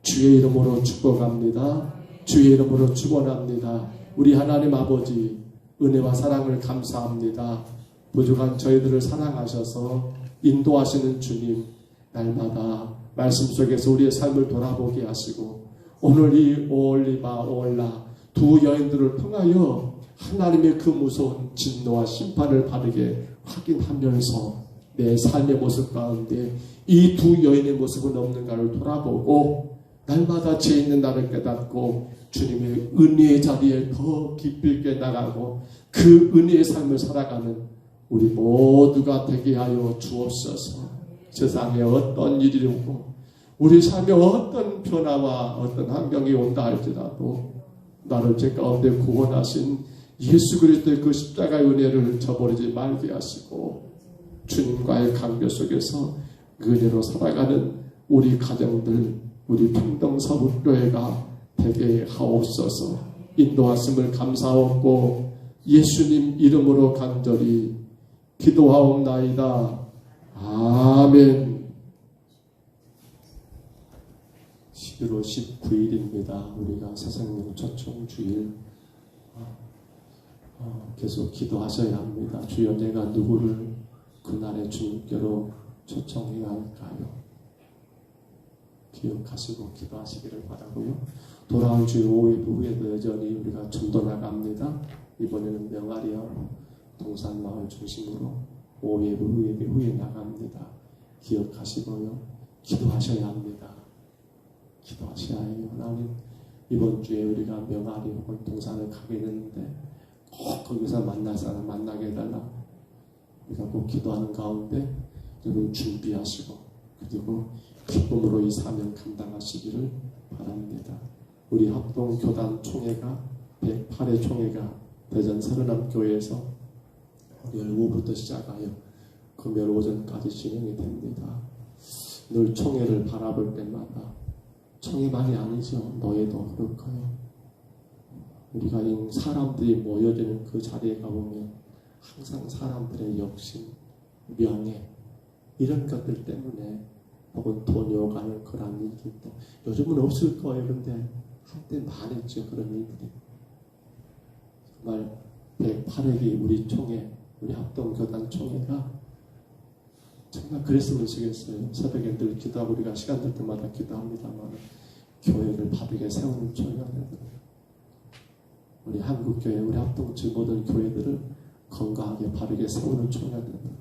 주의 이름으로 축복합니다. 주의 이름으로 축원합니다. 우리 하나님 아버지 은혜와 사랑을 감사합니다. 부족한 저희들을 사랑하셔서 인도하시는 주님, 날마다 말씀 속에서 우리의 삶을 돌아보게 하시고 오늘 이 오올리바 오올라 두 여인들을 통하여 하나님의 그 무서운 진노와 심판을 바르게 확인하면서 내 삶의 모습 가운데 이 두 여인의 모습은 없는가를 돌아보고 날마다 죄 있는 나를 깨닫고 주님의 은혜의 자리에 더 깊이 있게 나가고 그 은혜의 삶을 살아가는 우리 모두가 되게 하여 주옵소서. 세상에 어떤 일이 오고 우리 삶에 어떤 변화와 어떤 환경이 온다 할지라도 나를 죄 가운데 구원하신 예수 그리스도의 그 십자가의 은혜를 저버리지 말게 하시고 주님과의 관계 속에서 그 은혜로 살아가는 우리 가정들, 우리 평동서북교회가 되게 하옵소서. 인도하심을 감사하고 예수님 이름으로 간절히 기도하옵나이다. 아멘. 11월 19일입니다. 우리가 사생명 초청 주일 계속 기도하셔야 합니다. 주여, 내가 누구를 그날의 주님께로 초청해야 할까요? 기억하시고 기도하시기를 바라고요. 돌아온 주일 5일 후에도 여전히 우리가 전도 나갑니다. 이번에는 명아리와 동산마을 중심으로 5일 후에 나갑니다. 기억하시고요. 기도하셔야 합니다. 기도하셔야 해요. 하나님, 이번 주에 우리가 명아리 혹은 동산을 가게 되는데 꼭 거기서 만날 사람 만나게 해달라. 우리가 꼭 기도하는 가운데 여러분 준비하시고 그리고 기쁨으로 이 사명 감당하시기를 바랍니다. 우리 합동교단 총회가 108회 총회가 대전 서른암교회에서 월요일 오후부터 시작하여 금요일 오전까지 진행이 됩니다. 늘 총회를 바라볼 때마다 총회만이 아니죠. 너희도 그럴 거예요. 우리가 이 사람들이 모여드는 그 자리에 가보면 항상 사람들의 욕심, 명예 이런 것들 때문에 혹은 돈 요구하는 그런 일들도 요즘은 없을 거예요. 그런데 한때 많았죠. 그런 일들이. 정말 108회기 우리 총회, 우리 합동교단 총회가 정말 그랬으면 좋겠어요. 새벽에 늘 기도하고 우리가 시간 될 때마다 기도합니다만 교회를 바르게 세우는 총회가 되도록 우리 한국교회, 우리 합동체 모든 교회들을 건강하게 바르게 세우는 총회가 되도록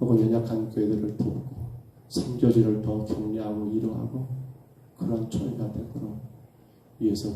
혹은 연약한 교회들을 돕고 선교지를 더 격려하고 위로하고 그런 총회가 되도록 위해서